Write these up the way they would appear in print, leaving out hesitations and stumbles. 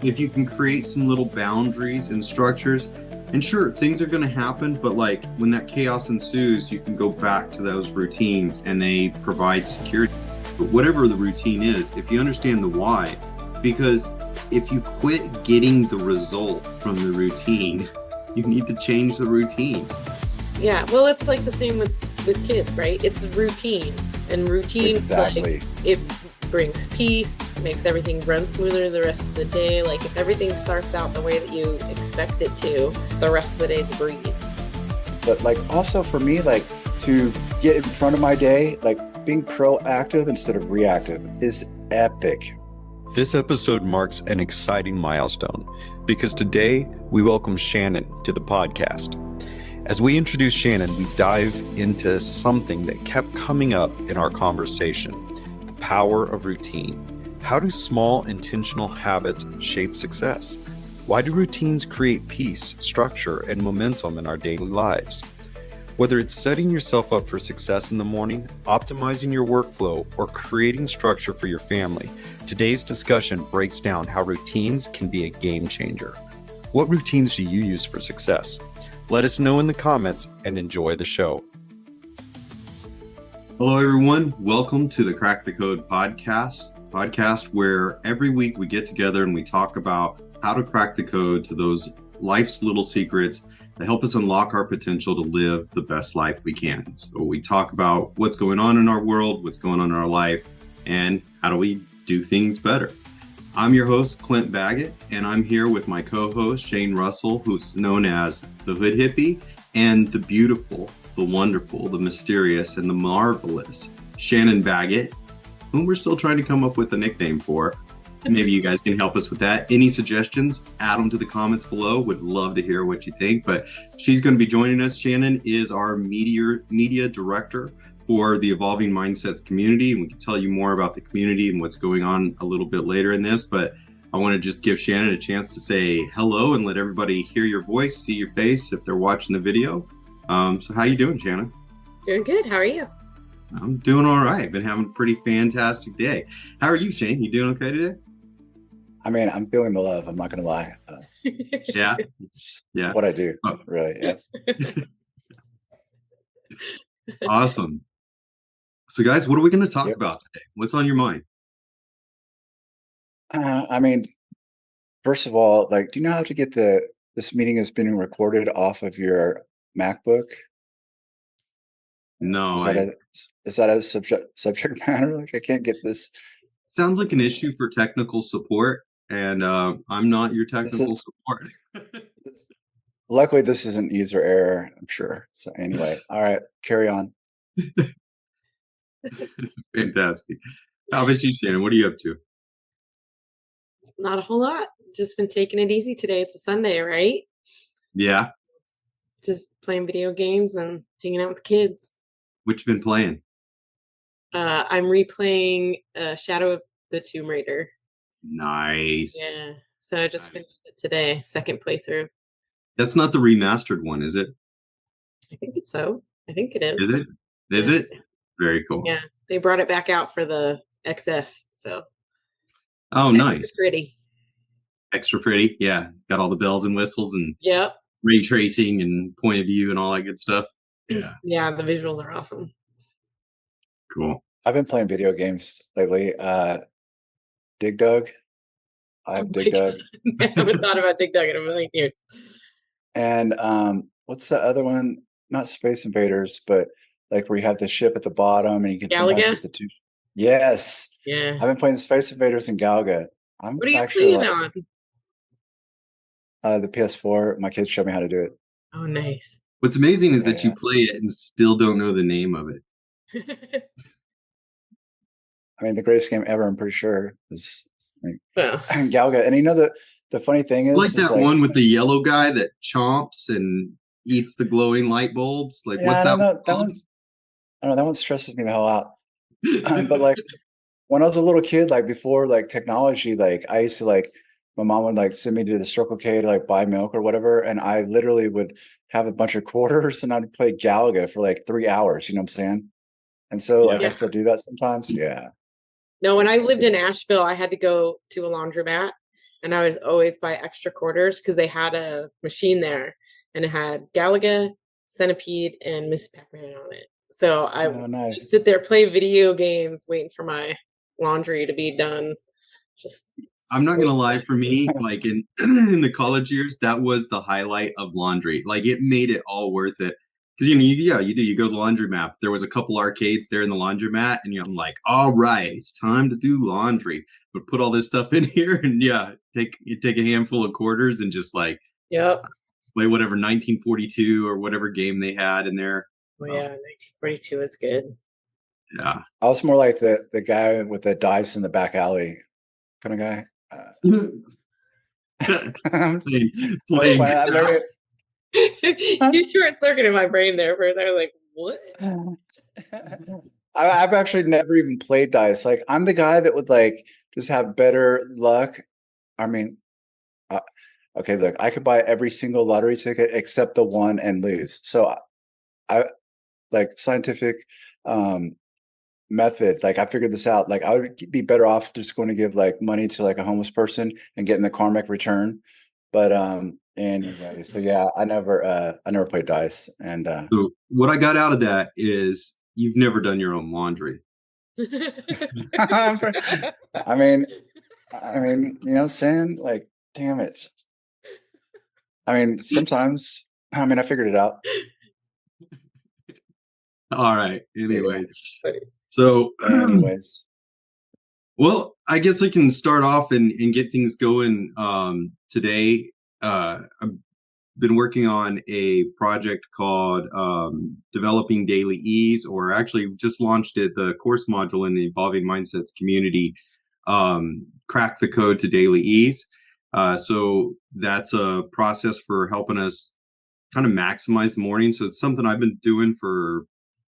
if you can create some little boundaries and structures, and sure, things are going to happen, but like when that chaos ensues, you can go back to those routines and they provide security. But whatever the routine is, if you understand the why, because if you quit getting the result from the routine, you need to change the routine. Yeah, well, it's like the same with kids, right? It's routine, and routine, exactly. Like, it brings peace, makes everything run smoother the rest of the day. Like if everything starts out the way that you expect it to, the rest of the day's a breeze. But like also for me, like to get in front of my day, like being proactive instead of reactive is epic. This episode marks an exciting milestone because today we welcome Shannon to the podcast. As we introduce Shannon, we dive into something that kept coming up in our conversation, the power of routine. How do small intentional habits shape success? Why do routines create peace, structure, and momentum in our daily lives? Whether it's setting yourself up for success in the morning, optimizing your workflow, or creating structure for your family, today's discussion breaks down how routines can be a game changer. What routines do you use for success? Let us know in the comments and enjoy the show. Hello, everyone. Welcome to the Crack the Code podcast where every week we get together and we talk about how to crack the code to those life's little secrets that help us unlock our potential to live the best life we can. So we talk about what's going on in our world, what's going on in our life, and how do we do things better. I'm your host, Clint Baggett, and I'm here with my co-host, Shane Russell, who's known as the Hood Hippie, and the beautiful, the wonderful, the mysterious, and the marvelous Shannon Baggett, whom we're still trying to come up with a nickname for. Maybe you guys can help us with that. Any suggestions, add them to the comments below. Would love to hear what you think, but she's going to be joining us. Shannon is our media director for the Evolving Mindsets community, and we can tell you more about the community and what's going on a little bit later in this, but I want to just give Shannon a chance to say hello and let everybody hear your voice, see your face if they're watching the video. So how you doing, Shannon? Doing good. How are you? I'm doing all right. Been having a pretty fantastic day. How are you, Shane? You doing okay today? I mean, I'm feeling the love. I'm not going to lie. Yeah. Yeah. What I do, really. Yeah. Awesome. So guys, what are we going to talk about today? What's on your mind? I mean, first of all, like, do you know how to get this meeting is being recorded off of your MacBook? No. Is that a subject matter? Like, I can't get this. Sounds like an issue for technical support, and I'm not your technical support. Luckily, this isn't user error, I'm sure. So anyway, all right, carry on. Fantastic. How about you, Shannon? What are you up to? Not a whole lot. Just been taking it easy today. It's a Sunday, right? Yeah. Just playing video games and hanging out with kids. What you been playing? I'm replaying Shadow of the Tomb Raider. Nice. Yeah. So I just finished it today, second playthrough. That's not the remastered one, is it? I think it's so. I think it is. Is it? Is it? Very cool. Yeah. They brought it back out for the XS. So. Oh, nice. Extra pretty. Extra pretty. Yeah. Got all the bells and whistles and ray tracing and point of view and all that good stuff. Yeah. Yeah. The visuals are awesome. Cool. I've been playing video games lately. Dig Dug. I have Dig Dug. I haven't thought about Dig Dug in a million years. And what's the other one? Not Space Invaders, but like where you have the ship at the bottom and you can sometimes get the two. Yes. Yeah. I've been playing Space Invaders and Galaga. What are you playing on? The PS4. My kids showed me how to do it. Oh, nice. What's amazing is that you play it and still don't know the name of it. I mean, the greatest game ever, I'm pretty sure, is Galaga. And you know, the funny thing is... Like that one with the yellow guy that chomps and eats the glowing light bulbs? Like, what's that one? I don't know. That one stresses me the hell out. But like, when I was a little kid, like before like technology, like I used to like, my mom would like send me to the Circle K to like buy milk or whatever. And I literally would have a bunch of quarters and I'd play Galaga for like 3 hours. You know what I'm saying? And so like I still do that sometimes. Yeah. No, when I lived in Asheville, I had to go to a laundromat and I would always buy extra quarters because they had a machine there, and it had Galaga, Centipede, and Miss Pac-Man on it. So I would nice. just sit there, play video games, waiting for my laundry to be done. Just I'm not gonna lie, for me, like in in the college years, that was the highlight of laundry. Like it made it all worth it. Because you go to the laundromat. There was a couple arcades there in the laundromat, and I'm like, all right, it's time to do laundry. But put all this stuff in here, and take a handful of quarters and just like yep. play whatever 1942 or whatever game they had in there. Oh yeah, 1942 is good. Yeah. I was more like the guy with the dice in the back alley kind of guy. I'm just Playing playing. I remember- You short circuit in my brain there first. I was like, what? I've actually never even played dice. Like I'm the guy that would like just have better luck. I mean, okay, look, I could buy every single lottery ticket except the one and lose. So I like scientific method. Like I figured this out. Like I would be better off just going to give like money to like a homeless person and getting the karmic return. But anyway, so yeah, I never played dice. And So what I got out of that is you've never done your own laundry. I mean, you know what I'm saying? Like, damn it. I mean, sometimes, I mean, I figured it out. All right. Anyways. So anyways. Well, I guess I can start off and get things going today. I've been working on a project called Developing Daily Ease, or actually just launched it, the course module in the Evolving Mindsets community, Crack the Code to Daily Ease. So that's a process for helping us kind of maximize the morning. So it's something I've been doing for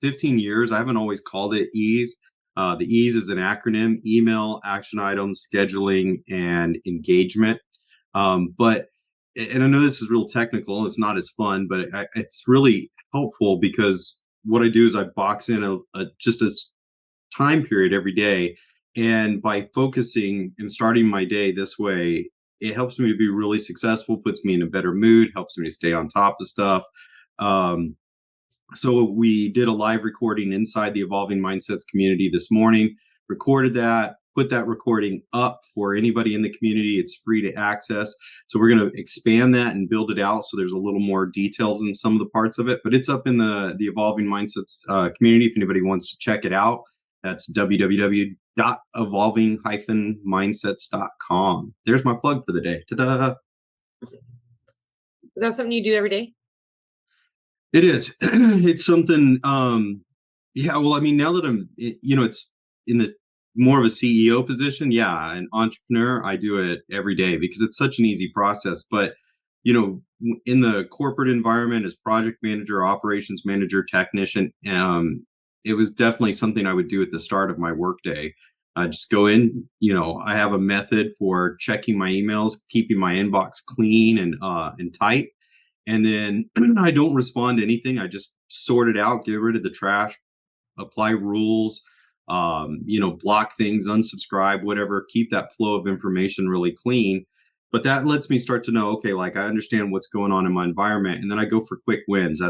15 years. I haven't always called it ease. The ease is an acronym: email, action items, scheduling, and engagement. And I know this is real technical, it's not as fun, but it's really helpful because what I do is I box in just a time period every day. And by focusing and starting my day this way, it helps me to be really successful, puts me in a better mood, helps me to stay on top of stuff. So we did a live recording inside the Evolving Mindsets community this morning, recorded that, put that recording up for anybody in the community. It's free to access. So we're going to expand that and build it out so there's a little more details in some of the parts of it. But it's up in the Evolving Mindsets community if anybody wants to check it out. That's www.evolving-mindsets.com. There's my plug for the day. Ta-da! Is that something you do every day? It is. It's something, yeah, well, I mean, now that it's in this more of a CEO position, yeah, an entrepreneur, I do it every day because it's such an easy process. But, in the corporate environment as project manager, operations manager, technician, it was definitely something I would do at the start of my workday. I just go in, I have a method for checking my emails, keeping my inbox clean and tight. And then I don't respond to anything. I just sort it out, get rid of the trash, apply rules, block things, unsubscribe, whatever, keep that flow of information really clean. But that lets me start to know, okay, like I understand what's going on in my environment. And then I go for quick wins.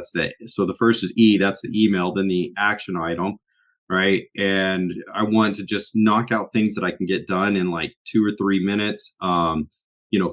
So the first is E, that's the email, then the action item, right? And I want to just knock out things that I can get done in like 2 or 3 minutes.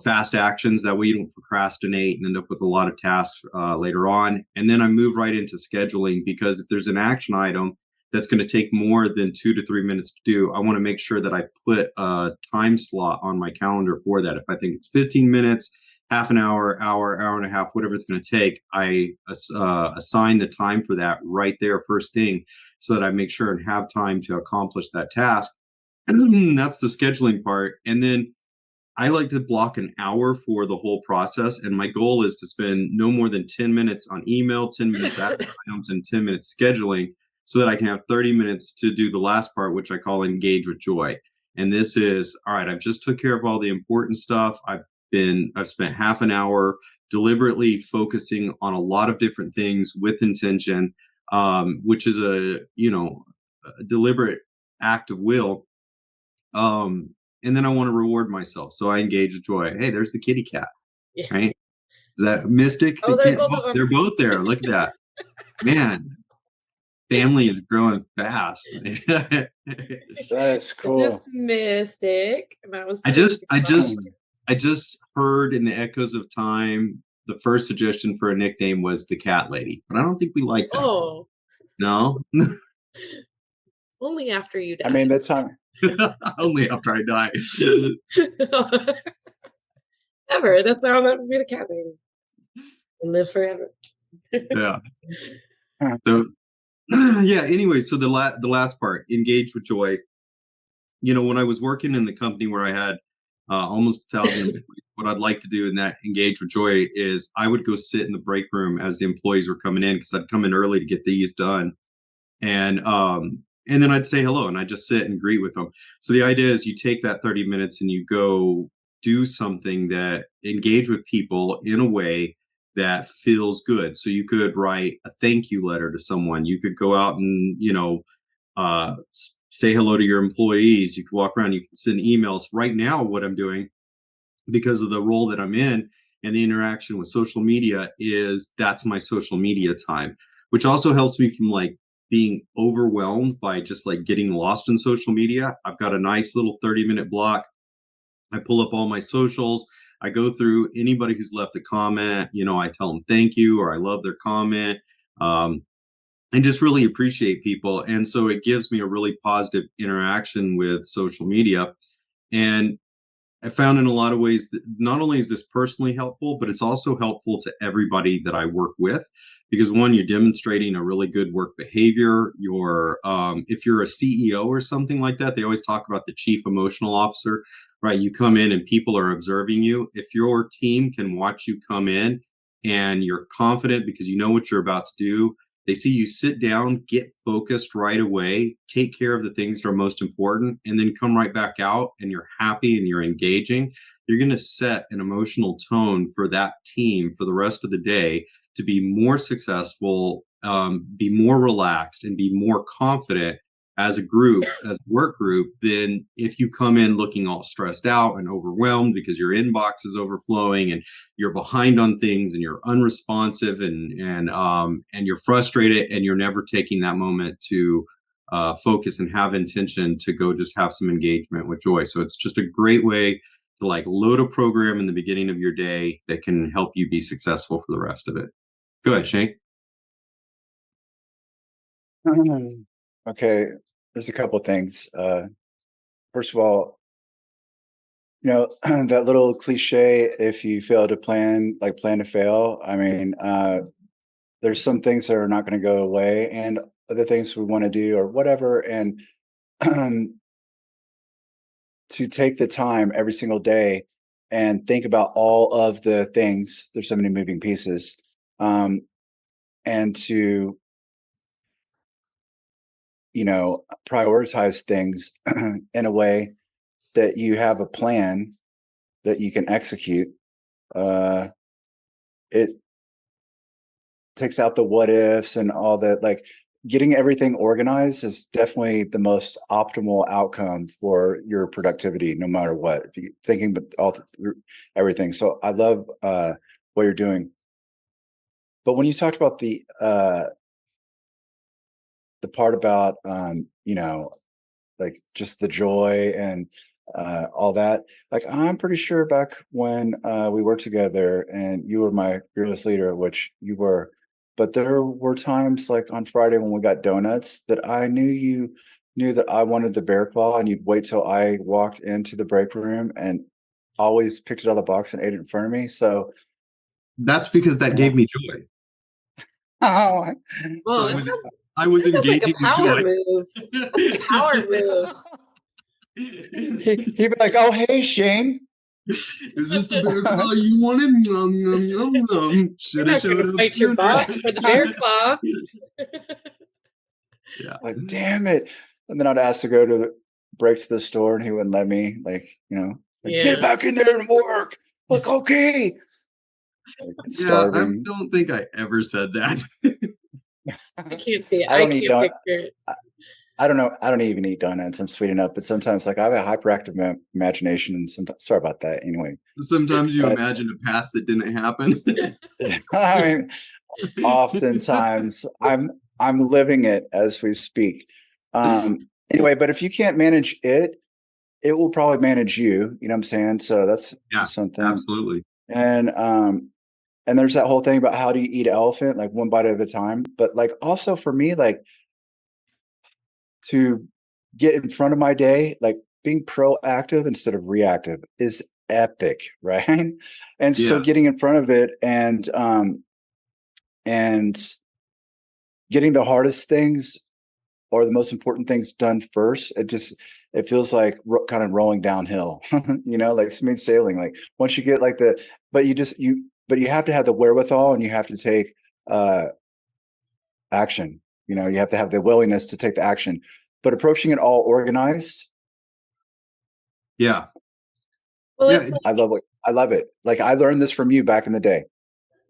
Fast actions. That way you don't procrastinate and end up with a lot of tasks later on. And then I move right into scheduling, because if there's an action item that's going to take more than 2 to 3 minutes to do, I want to make sure that I put a time slot on my calendar for that. If I think it's 15 minutes, half an hour, hour and a half, whatever it's going to take, I assign the time for that right there first thing, so that I make sure and have time to accomplish that task. And that's the scheduling part. And then I like to block an hour for the whole process. And my goal is to spend no more than 10 minutes on email, 10 minutes action items, and 10 minutes scheduling, so that I can have 30 minutes to do the last part, which I call engage with joy. And this is, all right, I've just took care of all the important stuff. I've spent half an hour deliberately focusing on a lot of different things with intention, which is a deliberate act of will. and then I want to reward myself. So I engage with joy. Hey, there's the kitty cat, Yeah. right? Is that Mystic? Oh, they're both of them. They're both there. Look at that. Man, family is growing fast. That is cool. This Mystic. And that was I just heard in the echoes of time, the first suggestion for a nickname was the Cat Lady, but I don't think we like that. Oh. No? Only after you die. I mean, that's not Only after I die. Ever. That's how that would be the Cat Lady. And live forever. Yeah. So yeah, anyway, so the last part, engage with joy. You know, when I was working in the company where I had almost 1,000 employees, what I'd like to do in that engage with joy is I would go sit in the break room as the employees were coming in, because I'd come in early to get these done. And then I'd say hello and I'd just sit and greet with them. So the idea is you take that 30 minutes and you go do something that engage with people in a way that feels good. So you could write a thank you letter to someone. You could go out and, say hello to your employees. You could walk around, you can send emails. Right now, what I'm doing, because of the role that I'm in and the interaction with social media, is that's my social media time, which also helps me from like being overwhelmed by just like getting lost in social media. I've got a nice little 30-minute block. I pull up all my socials. I go through anybody who's left a comment. I tell them thank you, or I love their comment, and just really appreciate people. And so it gives me a really positive interaction with social media. And I found in a lot of ways that not only is this personally helpful, but it's also helpful to everybody that I work with, because one, you're demonstrating a really good work behavior. If you're a CEO or something like that, they always talk about the chief emotional officer, right? You come in and people are observing you. If your team can watch you come in and you're confident because you know what you're about to do, they see you sit down, get focused right away, take care of the things that are most important, and then come right back out and you're happy and you're engaging, you're going to set an emotional tone for that team for the rest of the day to be more successful, be more relaxed, and be more confident as a group, as a work group, than if you come in looking all stressed out and overwhelmed because your inbox is overflowing and you're behind on things and you're unresponsive and you're frustrated and you're never taking that moment to focus and have intention to go just have some engagement with joy. So it's just a great way to like load a program in the beginning of your day that can help you be successful for the rest of it. Go ahead, Shane. Okay, there's a couple of things. First of all, that little cliche, if you fail to plan, like plan to fail. I mean, there's some things that are not going to go away and other things we want to do or whatever. And to take the time every single day and think about all of the things, there's so many moving pieces, and to prioritize things in a way that you have a plan that you can execute. It takes out the what ifs and all that. Like getting everything organized is definitely the most optimal outcome for your productivity, no matter what. If you're thinking about everything. So I love what you're doing. But when you talked about the part about like just the joy and all that, like I'm pretty sure back when we worked together and you were my fearless leader, which you were, but there were times like on Friday when we got donuts that I knew you knew that I wanted the bear claw, and you'd wait till I walked into the break room and always picked it out of the box and ate it in front of me. So that's because that gave me joy. Oh, well, I was engaging like a power with joy. move. That's a power move. He'd be like, "Oh, hey, Shane, is this the bear claw you wanted? Nom, nom, nom, nom. Should have showed up fight your boss for the bear claw." Yeah. Like, damn it. And then I'd ask to go to break to the store and he wouldn't let me, get back in there and work. Like, okay. I don't think I ever said that. I can't see it. I can't picture it. I don't know. I don't even eat donuts. I'm sweet enough, but sometimes like I have a hyperactive imagination, and sometimes sorry about that. Anyway, Sometimes you but imagine a past that didn't happen. I mean, oftentimes I'm living it as we speak. Anyway, but if you can't manage it, it will probably manage you. You know what I'm saying? So that's Yeah, something. absolutely. And there's that whole thing about how do you eat an elephant, like one bite at a time. But like also for me, like to get in front of my day, like being proactive instead of reactive is epic, right? And so Yeah. getting in front of it and getting the hardest things or the most important things done first, it feels like kind of rolling downhill, like smooth sailing. Like once you get like but you have to have the wherewithal and you have to take action. You have to have the willingness to take the action, but approaching it all organized. Yeah. Well, Yeah. I love it. Like I learned this from you back in the day.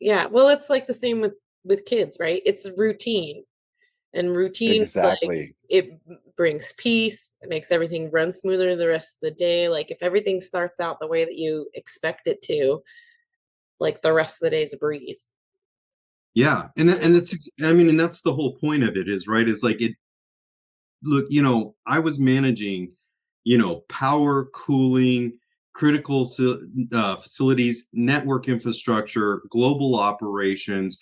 yeah. Well, it's like the same with kids, right? It's routine. And routine, like Exactly. it brings peace. It makes everything run smoother the rest of the day. Like if everything starts out the way that you expect it to, like the rest of the day is a breeze. Yeah. And that's the whole point of it is, right, is like look, I was managing, power, cooling, critical facilities, network infrastructure, global operations.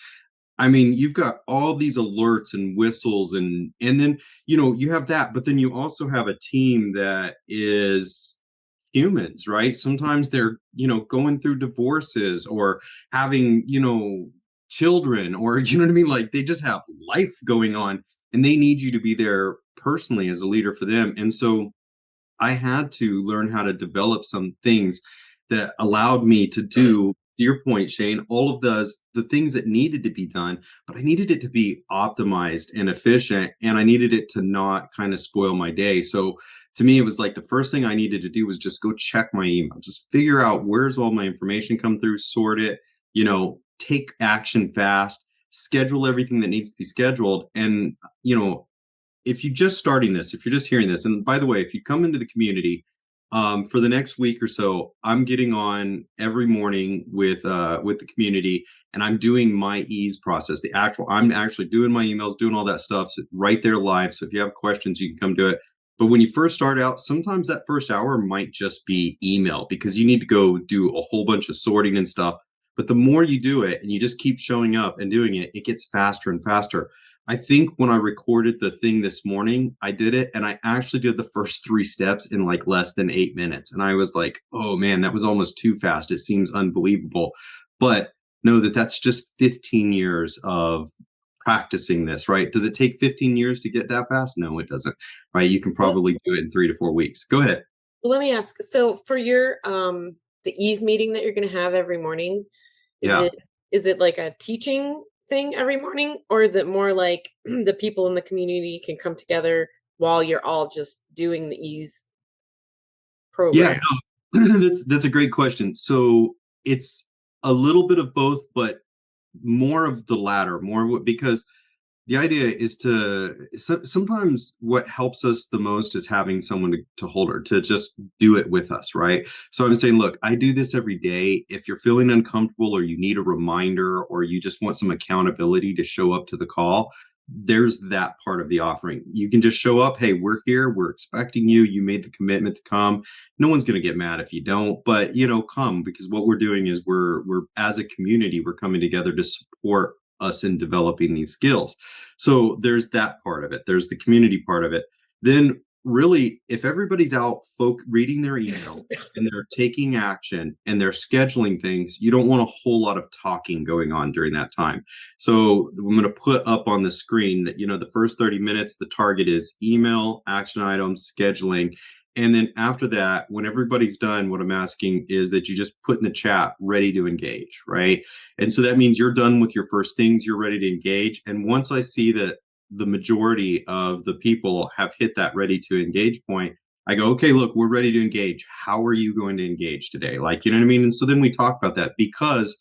I mean, you've got all these alerts and whistles and then, you have that, but then you also have a team that is humans, right? Sometimes they're, going through divorces or having, children or, you know what I mean? Like they just have life going on and they need you to be there personally as a leader for them. And so I had to learn how to develop some things that allowed me to do, to your point, Shane, all of the things that needed to be done, but I needed it to be optimized and efficient, and I needed it to not kind of spoil my day. So to me, it was like the first thing I needed to do was just go check my email, just figure out where's all my information come through, sort it, take action fast, schedule everything that needs to be scheduled. And, if you're just starting this, if you're just hearing this, and by the way, if you come into the community for the next week or so, I'm getting on every morning with the community, and I'm doing my ease process. I'm actually doing my emails, doing all that stuff right there live. So if you have questions, you can come do it. But when you first start out, sometimes that first hour might just be email because you need to go do a whole bunch of sorting and stuff. But the more you do it and you just keep showing up and doing it, it gets faster and faster. I think when I recorded the thing this morning, I did it and I actually did the first 3 steps in like less than 8 minutes. And I was like, oh man, that was almost too fast. It seems unbelievable. But know that that's just 15 years of practicing this, right? Does it take 15 years to get that fast? No, it doesn't, right? You can probably do it in 3 to 4 weeks. Go ahead. Well, let me ask. So for your the ease meeting that you're going to have every morning, is Yeah. it like a teaching thing every morning, or is it more like the people in the community can come together while you're all just doing the ease program? Yeah, no, that's a great question. So it's a little bit of both, but more of the latter, because the idea is sometimes what helps us the most is having someone to hold her, to just do it with us, right? So I'm saying, look, I do this every day. If you're feeling uncomfortable or you need a reminder or you just want some accountability to show up to the call, there's that part of the offering. You can just show up. Hey, we're here. We're expecting you. You made the commitment to come. No one's going to get mad if you don't, but come, because what we're doing is we're as a community, we're coming together to support us in developing these skills. So there's that part of it. There's the community part of it. Then really, if everybody's out reading their email and they're taking action and they're scheduling things, you don't want a whole lot of talking going on during that time. So I'm going to put up on the screen that, the first 30 minutes, the target is email, action items, scheduling. And then after that, when everybody's done, what I'm asking is that you just put in the chat, ready to engage, right? And so that means you're done with your first things, you're ready to engage. And once I see that the majority of the people have hit that ready to engage point, I go, okay, look, we're ready to engage. How are you going to engage today? Like, you know what I mean? And so then we talk about that, because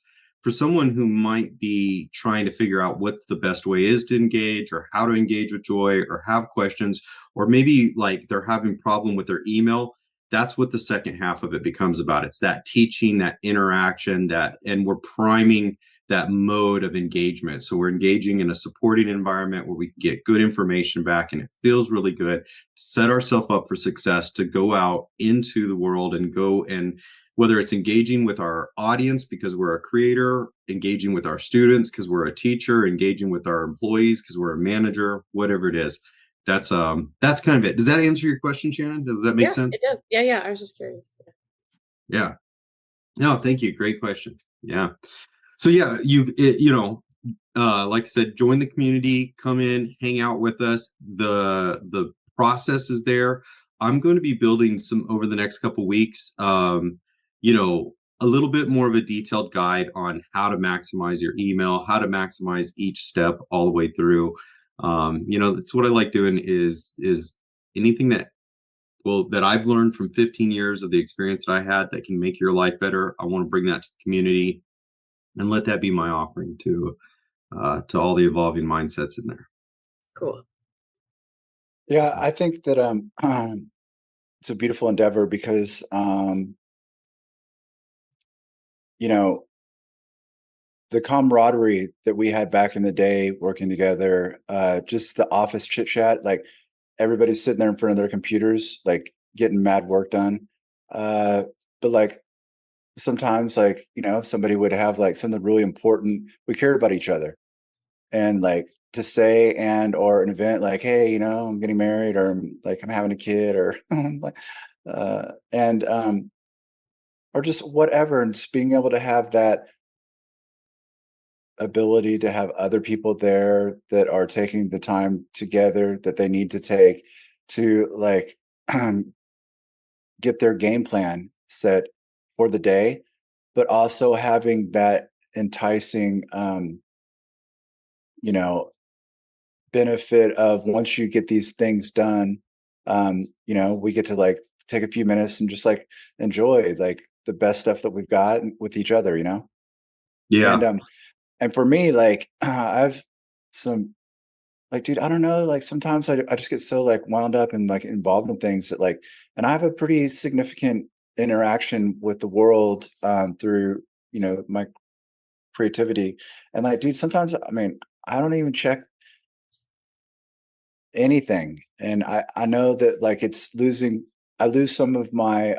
for someone who might be trying to figure out what the best way is to engage, or how to engage with Joy, or have questions, or maybe like they're having problem with their email, that's what the second half of it becomes about. It's that teaching, that interaction, and we're priming that mode of engagement. So we're engaging in a supporting environment where we can get good information back, and it feels really good to set ourselves up for success, to go out into the world and go, and whether it's engaging with our audience because we're a creator, engaging with our students because we're a teacher, engaging with our employees because we're a manager, whatever it is. That's kind of it. Does that answer your question, Shannon? Does that make sense? It does. Yeah. I was just curious. Yeah. No, thank you. Great question. Yeah. So yeah, like I said, join the community, come in, hang out with us. The process is there. I'm going to be building some over the next couple of weeks, a little bit more of a detailed guide on how to maximize your email, how to maximize each step all the way through. It's what I like doing is anything that I've learned from 15 years of the experience that I had that can make your life better. I want to bring that to the community and let that be my offering to all the evolving mindsets in there. Cool. Yeah, I think that it's a beautiful endeavor because the camaraderie that we had back in the day working together, just the office chit chat, like everybody's sitting there in front of their computers, like getting mad work done. But like sometimes, like, somebody would have like something really important, we cared about each other, and like to say, and or an event like, hey, I'm getting married, or like I'm having a kid, or like or just whatever, and just being able to have that ability to have other people there that are taking the time together that they need to take to like get their game plan set for the day, but also having that enticing benefit of once you get these things done, we get to like take a few minutes and just like enjoy like the best stuff that we've got with each other, Yeah. And for me, like I've some like, dude, I don't know, like sometimes I just get so like wound up and like involved in things that like, and I have a pretty significant interaction with the world through my creativity, and like, dude, sometimes I mean I don't even check anything, and I know that like I lose some of my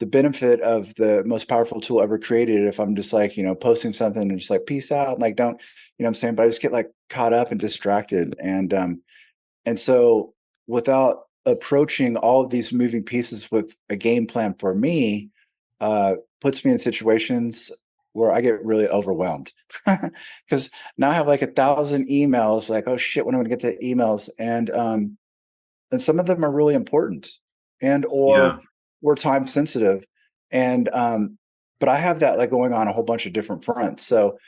the benefit of the most powerful tool ever created if I'm just like, posting something and just like peace out, like don't, what I'm saying, but I just get like caught up and distracted, and so without approaching all of these moving pieces with a game plan for me, puts me in situations where I get really overwhelmed because now I have like 1,000 emails, like, oh shit, when am I gonna get to emails? And some of them are really important and Yeah. or time sensitive. And but I have that like going on a whole bunch of different fronts. So,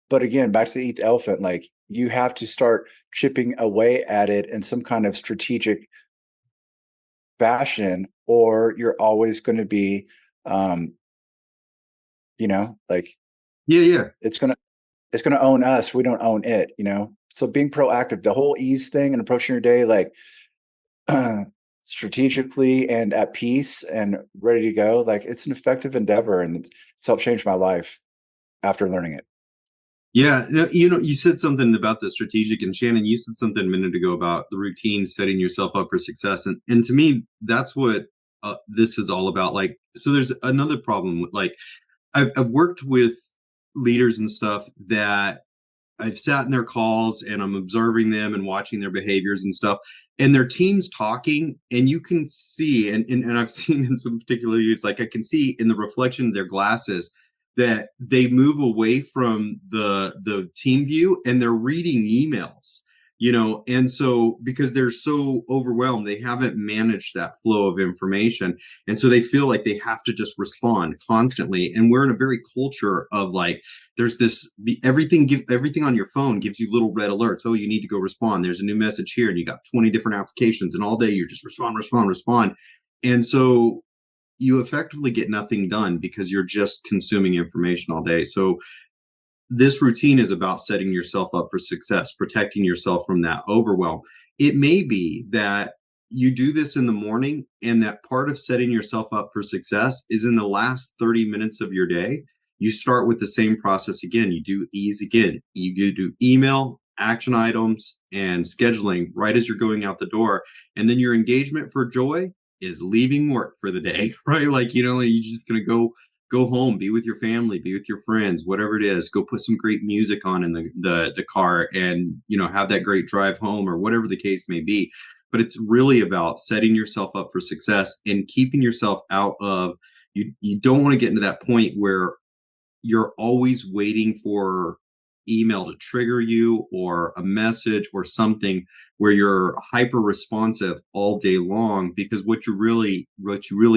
but again, back to the eat the elephant, like you have to start chipping away at it in some kind of strategic fashion, or you're always going to be like Yeah. it's gonna own us. We don't own it, So being proactive, the whole ease thing and approaching your day like strategically and at peace and ready to go, like it's an effective endeavor, and it's helped change my life after learning it. Yeah. You said something about the strategic, and Shannon, you said something a minute ago about the routine, setting yourself up for success. And to me, that's what this is all about. Like, so there's another problem with like, I've worked with leaders and stuff that I've sat in their calls and I'm observing them and watching their behaviors and stuff, and their team's talking, and you can see, and I've seen in some particular years, like I can see in the reflection of their glasses that they move away from the team view and they're reading emails, and so because they're so overwhelmed, they haven't managed that flow of information, and so they feel like they have to just respond constantly. And we're in a very culture of like, there's this everything on your phone gives you little red alerts. Oh, you need to go respond, there's a new message here, and you got 20 different applications, and all day you're just respond. And so you effectively get nothing done because you're just consuming information all day. So this routine is about setting yourself up for success, protecting yourself from that overwhelm. It may be that you do this in the morning, and that part of setting yourself up for success is in the last 30 minutes of your day. You start with the same process again. You do ease again. You do email, action items, and scheduling right as you're going out the door. And then your engagement for joy is leaving work for the day, right? Like, you're just going to go home, be with your family, be with your friends, whatever it is. Go put some great music on in the car, and have that great drive home, or whatever the case may be. But it's really about setting yourself up for success and keeping yourself out of, you don't want to get into that point where you're always waiting for email to trigger you, or a message or something, where you're hyper responsive all day long, because what you really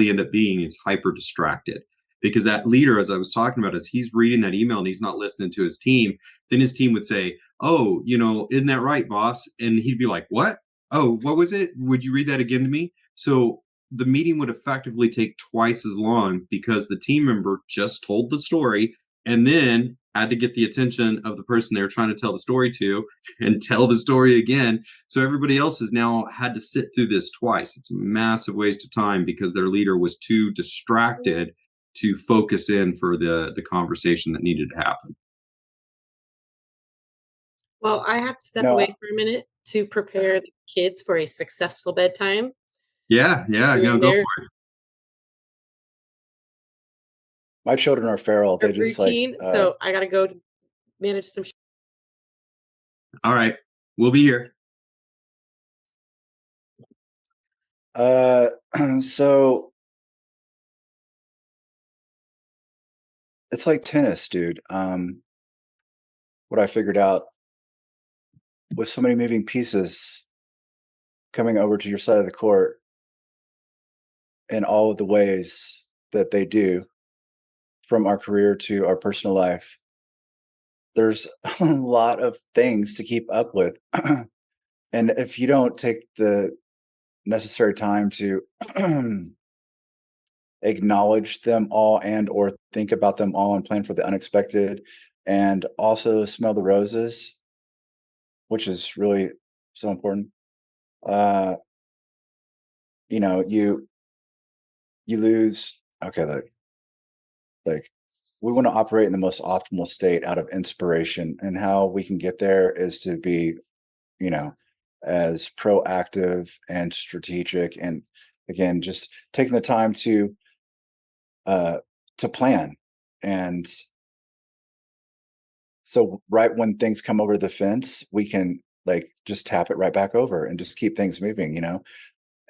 end up being is hyper distracted. Because that leader, as I was talking about, as he's reading that email and he's not listening to his team, then his team would say, "Oh, isn't that right, boss?" And he'd be like, "What? Oh, what was it? Would you read that again to me?" So the meeting would effectively take twice as long, because the team member just told the story and then had to get the attention of the person they were trying to tell the story to and tell the story again. So everybody else has now had to sit through this twice. It's a massive waste of time, because their leader was too distracted to focus in for the conversation that needed to happen. Well, I have to step No, away for a minute to prepare the kids for a successful bedtime. Yeah, Doing go their for it. my children are feral. They just routine, so I gotta go manage some. All right, we'll be here. so it's like tennis, dude. What I figured out, with so many moving pieces coming over to your side of the court in all of the ways that they do, from our career to our personal life, there's a lot of things to keep up with. And if you don't take the necessary time to acknowledge them all, and or think about them all, and plan for the unexpected, and also smell the roses, which is really so important, uh you lose. Okay, like we want to operate in the most optimal state out of inspiration, and how we can get there is to be, you know as proactive and strategic, and again, just taking the time uh to plan. And so right when things come over the fence, we can just tap it right back over and just keep things moving. And on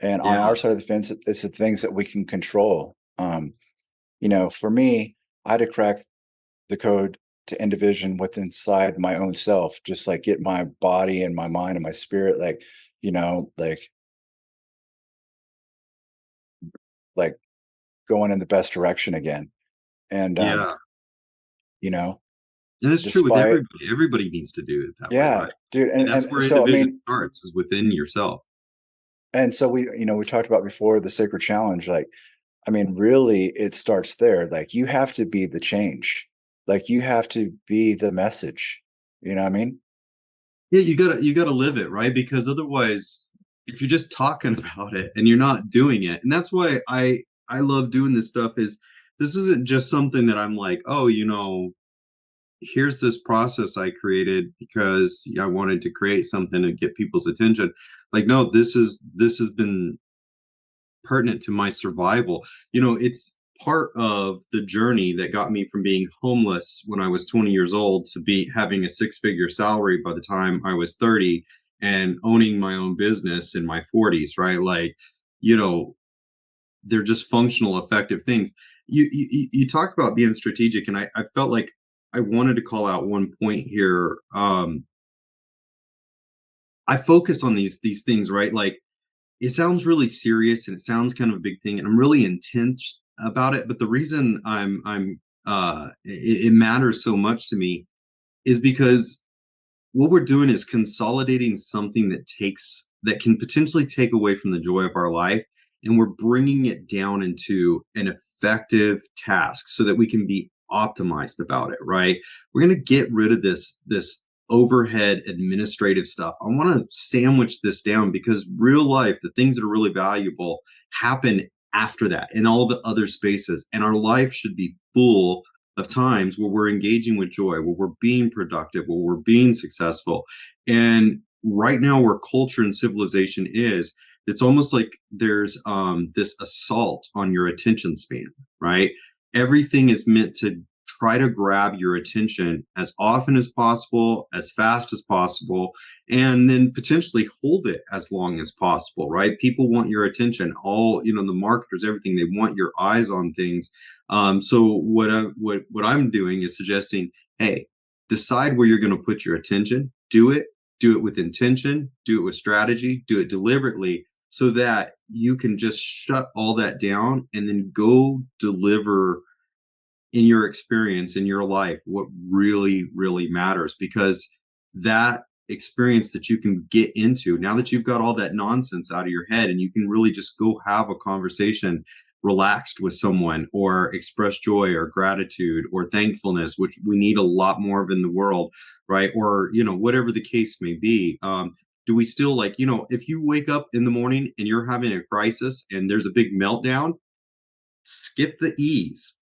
Yeah, our side of the fence, it's the things that we can control. For me, I had to crack the code to end division with inside my own self, just like get my body and my mind and my spirit, you know, like like going in the best direction again. And yeah. you know, And that's true with despite everybody. Everybody needs to do it that way, yeah, right? dude. And And that's and where so I individual mean, starts, is within yourself. and so we talked about before the sacred challenge. I mean, really, it starts there. Like, you have to be the change. Like, you have to be the message. You know what I mean? Yeah, you gotta live it, right? Because otherwise, if you're just talking about it and you're not doing it, and that's why I love doing this stuff, is this isn't just something that I'm like, oh, here's this process I created because I wanted to create something to get people's attention. Like, no, this has been pertinent to my survival. It's part of the journey that got me from being homeless when I was 20 years old to be having a six-figure salary by the time I was 30, and owning my own business in my 40s, right? Like, you know, they're just functional, effective things. You talk about being strategic, and I felt like I wanted to call out one point here. I focus on these things, right? Like, it sounds really serious and it sounds kind of a big thing, and I'm really intense about it. But the reason it matters so much to me is because what we're doing is consolidating something that can potentially take away from the joy of our life and we're bringing it down into an effective task so that we can be optimized about it, right? We're going to get rid of this overhead administrative stuff. I want to sandwich this down because real life, the things that are really valuable happen after that in all the other spaces. And our life should be full of times where we're engaging with joy, where we're being productive, where we're being successful. And right now, where culture and civilization is, it's almost like there's this assault on your attention span, right? Everything is meant to try to grab your attention as often as possible, as fast as possible, and then potentially hold it as long as possible, right? People want your attention. All, the marketers, everything, they want your eyes on things. So what I'm doing is suggesting, hey, decide where you're going to put your attention. Do it with intention, do it with strategy, do it deliberately, so that you can just shut all that down and then go deliver in your experience, in your life, what really, really matters. Because that experience that you can get into, now that you've got all that nonsense out of your head and you can really just go have a conversation relaxed with someone, or express joy or gratitude or thankfulness, which we need a lot more of in the world, right? Or, whatever the case may be. Do we still, if you wake up in the morning and you're having a crisis and there's a big meltdown, skip the E's,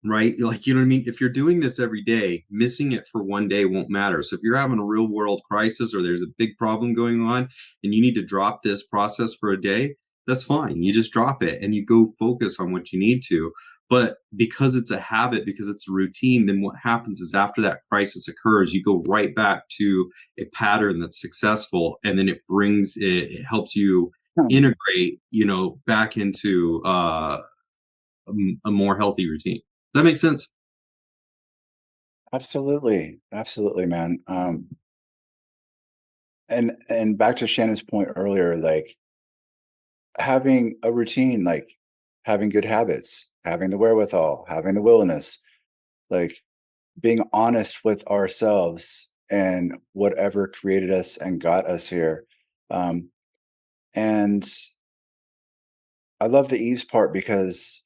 right? You know what I mean? If you're doing this every day, missing it for one day won't matter. So if you're having a real world crisis or there's a big problem going on and you need to drop this process for a day, that's fine. You just drop it and you go focus on what you need to. But because it's a habit, because it's a routine, then what happens is after that crisis occurs, you go right back to a pattern that's successful. And then it helps you integrate, back into a more healthy routine. Does that make sense? Absolutely. Absolutely, man. And back to Shannon's point earlier, like having a routine, like having good habits, having the wherewithal, having the willingness, like being honest with ourselves and whatever created us and got us here. And I love the ease part because,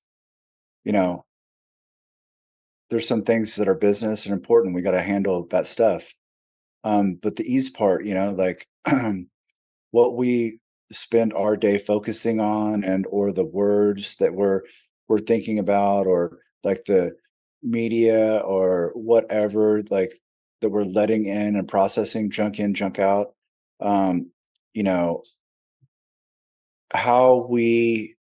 there's some things that are business and important. We got to handle that stuff. But the ease part, like what we spend our day focusing on, and or the words that we're thinking about, or like the media or whatever, like that we're letting in and processing, junk in, junk out. You know, how we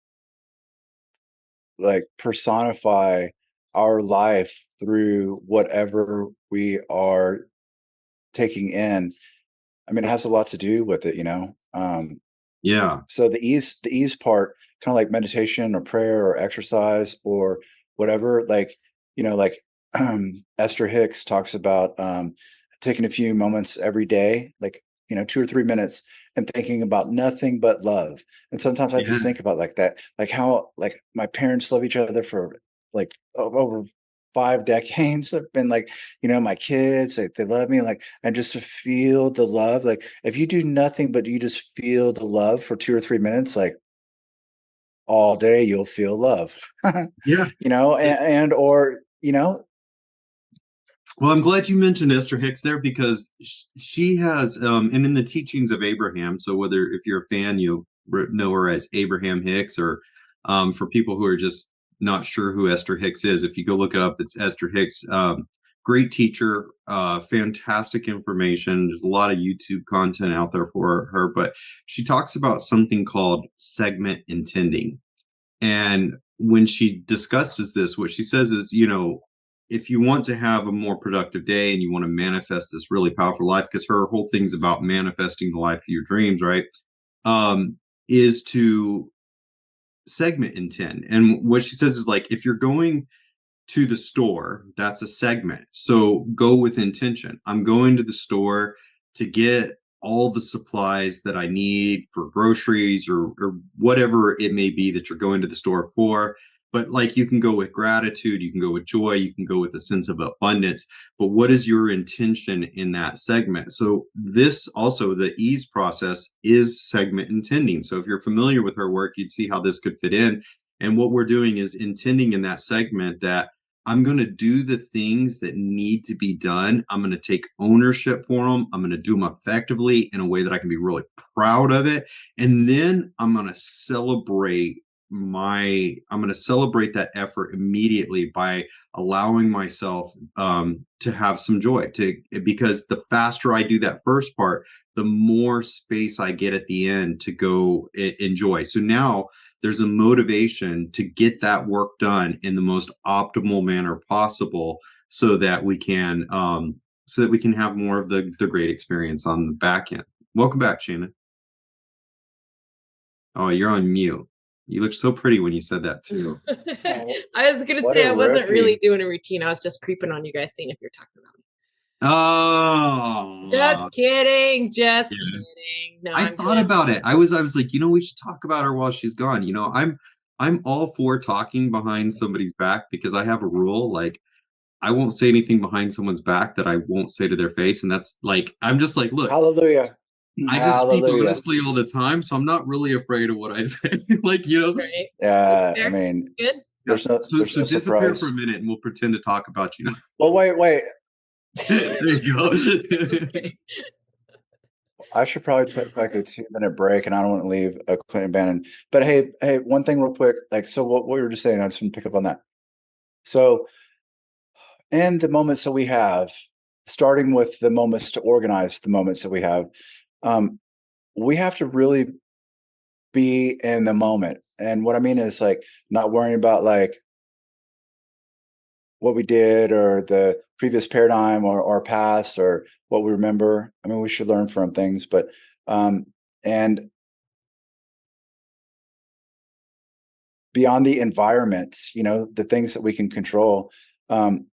like personify our life through whatever we are taking in. I mean, it has a lot to do with it, Yeah. So the ease part, kind of like meditation or prayer or exercise or whatever, like, like Esther Hicks talks about taking a few moments every day, like, 2 or 3 minutes, and thinking about nothing but love. And sometimes I just Yeah. think about like that, like how like my parents love each other for like over 5 decades. I've been like, my kids, they love me, like, and just to feel the love, like if you do nothing but you just feel the love for 2 or 3 minutes, like all day you'll feel love. Yeah. And or Well, I'm glad you mentioned Esther Hicks there, because she has, and in the teachings of Abraham. So whether if you're a fan, you know her as Abraham Hicks, or for people who are just not sure who Esther Hicks is, if you go look it up, it's Esther Hicks. Great teacher, fantastic information. There's a lot of YouTube content out there for her, but she talks about something called segment intending. And when she discusses this, what she says is, if you want to have a more productive day and you want to manifest this really powerful life, because her whole thing's about manifesting the life of your dreams, right? Is to segment intend. And what she says is, like, if you're going to the store, that's a segment. So go with intention. I'm going to the store to get all the supplies that I need for groceries, or whatever it may be that you're going to the store for. But like you can go with gratitude, you can go with joy, you can go with a sense of abundance. But what is your intention in that segment? So this also, the ease process is segment intending. So if you're familiar with her work, you'd see how this could fit in. And what we're doing is intending in that segment that I'm going to do the things that need to be done. I'm going to take ownership for them. I'm going to do them effectively in a way that I can be really proud of it. And then I'm going to celebrate that effort immediately by allowing myself to have some joy, because the faster I do that first part, the more space I get at the end to go enjoy. So now there's a motivation to get that work done in the most optimal manner possible, so that we can have more of the great experience on the back end. Welcome back, Shannon. Oh, you're on mute. You looked so pretty when you said that too. I was gonna say I wasn't really doing a routine. I was just creeping on you guys, seeing if you're talking about me. Oh, just kidding. Kidding. No, I thought about it. I was like, we should talk about her while she's gone. I'm all for talking behind somebody's back, because I have a rule, like I won't say anything behind someone's back that I won't say to their face. And that's like, I'm just like, look, hallelujah. I just speak honestly all the time, so I'm not really afraid of what I say. Like, right. Yeah, I mean, good. There's no disappear surprise. for a minute, and we'll pretend to talk about you. Well, wait. There you go. I should probably take like a 2-minute break, and I don't want to leave a Clinton Bannon. But hey, one thing real quick. Like, so what we were just saying, I just want to pick up on that. So, in the moments that we have, starting with the moments to organize the moments that we have to really be in the moment. And what I mean is like not worrying about like what we did or the previous paradigm or our past or what we remember. I mean, we should learn from things, but and beyond the environment, the things that we can control, the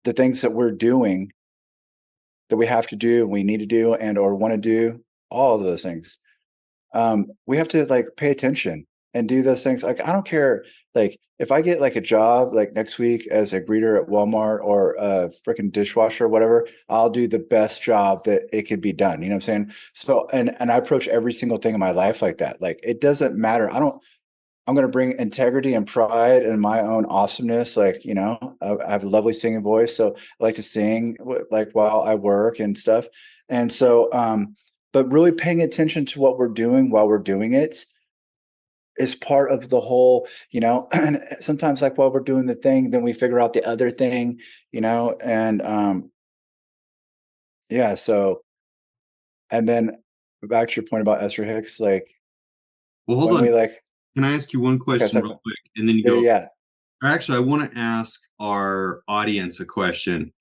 things that we're doing, that we have to do, we need to do, and or want to do, all of those things. We have to like pay attention and do those things. Like, I don't care, like if I get like a job like next week as a greeter at Walmart or a freaking dishwasher or whatever, I'll do the best job that it could be done. You know what I'm saying? So, and I approach every single thing in my life like that. Like, it doesn't matter. I'm going to bring integrity and pride and my own awesomeness. Like, I have a lovely singing voice. So I like to sing like while I work and stuff. And so, but really paying attention to what we're doing while we're doing it is part of the whole, and sometimes like while we're doing the thing, then we figure out the other thing, and yeah. So, and then back to your point about Esther Hicks, like, well, hold on. Can I ask you one question real quick? And then you go, yeah. Actually, I want to ask our audience a question.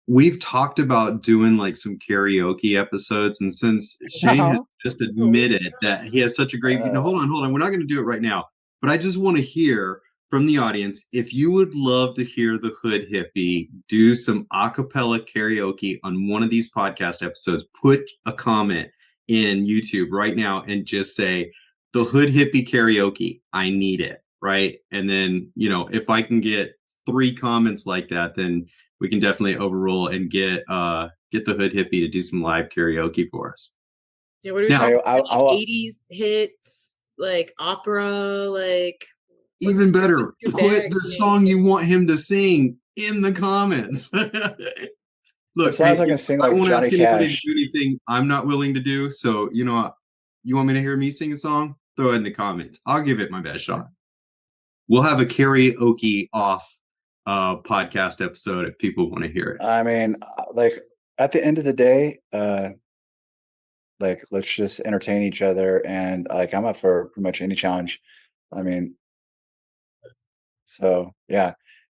We've talked about doing like some karaoke episodes, and since Shane has just admitted that he has such a great hold on. We're not going to do it right now, but I just want to hear from the audience if you would love to hear the Hood Hippie do some a cappella karaoke on one of these podcast episodes. Put a comment in YouTube right now and just say, the Hood Hippie karaoke, I need it, right? And then, if I can get 3 comments like that, then we can definitely overrule and get the Hood Hippie to do some live karaoke for us. Yeah, what are we talking about? 80s hits, like opera, like even better. Put the song you want him to sing in the comments. Look, as long as I can sing like Johnny Cash. I won't ask anybody to do anything I'm not willing to do. So, you want me to hear me sing a song? Throw it in the comments. I'll give it my best shot. We'll have a karaoke off podcast episode if people want to hear it. I mean, like at the end of the day, like let's just entertain each other, and like I'm up for pretty much any challenge. I mean, so yeah,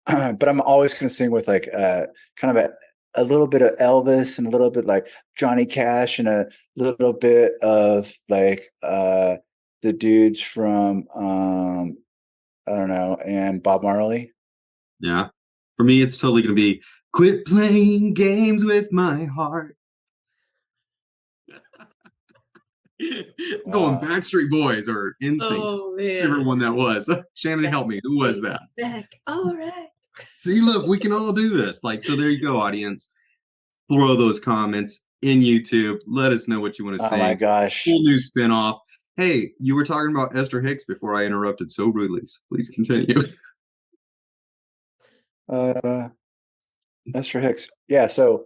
but I'm always going to sing with like kind of a little bit of Elvis and a little bit like Johnny Cash and a little bit of like the dudes from I don't know, and Bob Marley. Yeah. For me, it's totally going to be quit playing games with my heart. Going Wow. Backstreet Boys or NSYNC, Oh whichever man. one that was. Shannon, help me. Who was that? Back. All right. See, look, we can all do this. Like, so there you go, audience. Throw those comments in YouTube. Let us know what you want to Oh my say. gosh. Full new spinoff. Hey, you were talking about Esther Hicks before I interrupted so rudely. Please continue. Esther Hicks. Yeah. So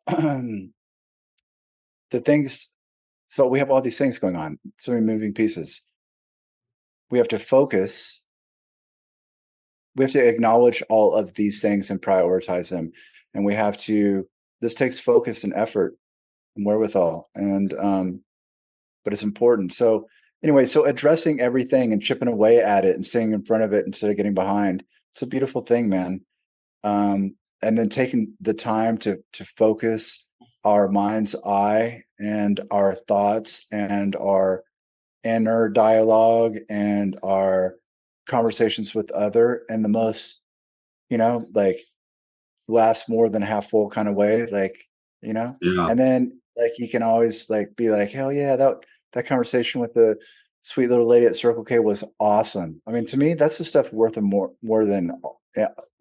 the things, so we have all these things going on, so many moving pieces. We have to focus. We have to acknowledge all of these things and prioritize them. And we have to, this takes focus and effort and wherewithal. And, but it's important. So anyway, so addressing everything and chipping away at it and staying in front of it instead of getting behind. It's a beautiful thing, man. And then taking the time to focus our mind's eye and our thoughts and our inner dialogue and our conversations with other in the most, like glass more than half full kind of way, like, Yeah. and then like you can always like be like, hell yeah, that conversation with the sweet little lady at Circle K was awesome. I mean, to me, that's the stuff worth more than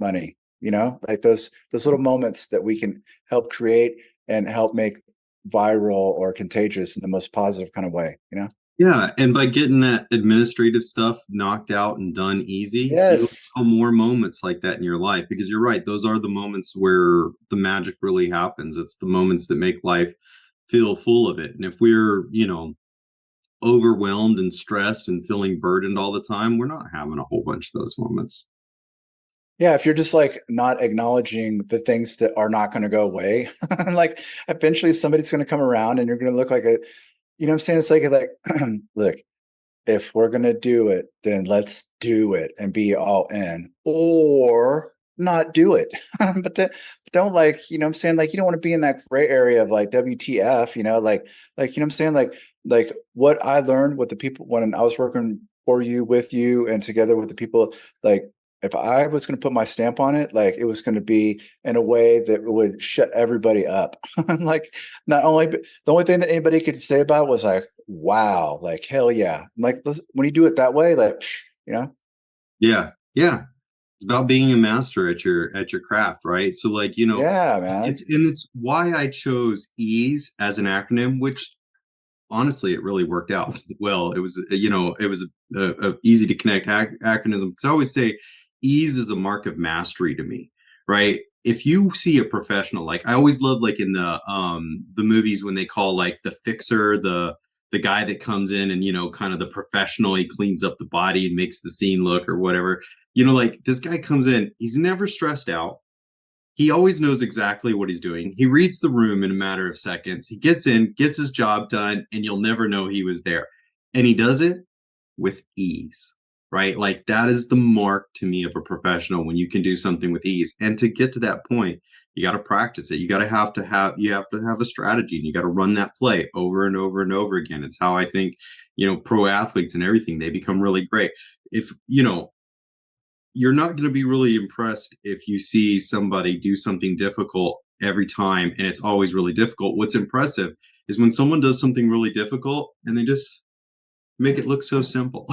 money, like those little moments that we can help create and help make viral or contagious in the most positive kind of way, Yeah, and by getting that administrative stuff knocked out and done easy, you'll Yes. have more moments like that in your life, because you're right, those are the moments where the magic really happens. It's the moments that make life feel full of it. And if we're, overwhelmed and stressed and feeling burdened all the time, we're not having a whole bunch of those moments. Yeah, if you're just like not acknowledging the things that are not going to go away, like eventually somebody's going to come around and you're going to look like what I'm saying? It's like, look, if we're going to do it, then let's do it and be all in, or not do it. But don't like, what I'm saying? Like, you don't want to be in that gray area of like WTF, like, what I'm saying? Like what I learned with the people when I was working for you, with you, and together with the people, like, if I was going to put my stamp on it, like it was going to be in a way that would shut everybody up. Like, not only, the only thing that anybody could say about it was like, wow, like, hell yeah. Like, when you do it that way, like, Yeah. Yeah. It's about being a master at your craft, right? So like, yeah, man. it's why I chose EASE as an acronym, which honestly, it really worked out well. It was, a easy to connect acronym, because I always say ease is a mark of mastery to me, right? If you see a professional, like I always love, like in the movies when they call like the fixer, the guy that comes in and kind of the professional, he cleans up the body and makes the scene look or whatever. Like this guy comes in, he's never stressed out. He always knows exactly what he's doing. He reads the room in a matter of seconds. He gets in, gets his job done, and you'll never know he was there. And he does it with ease, right? Like that is the mark to me of a professional, when you can do something with ease. And to get to that point, you got to practice it. You have to have a strategy, and you got to run that play over and over and over again. It's how I think, pro athletes and everything, they become really great. If, you're not going to be really impressed if you see somebody do something difficult every time and it's always really difficult. What's impressive is when someone does something really difficult and they just make it look so simple.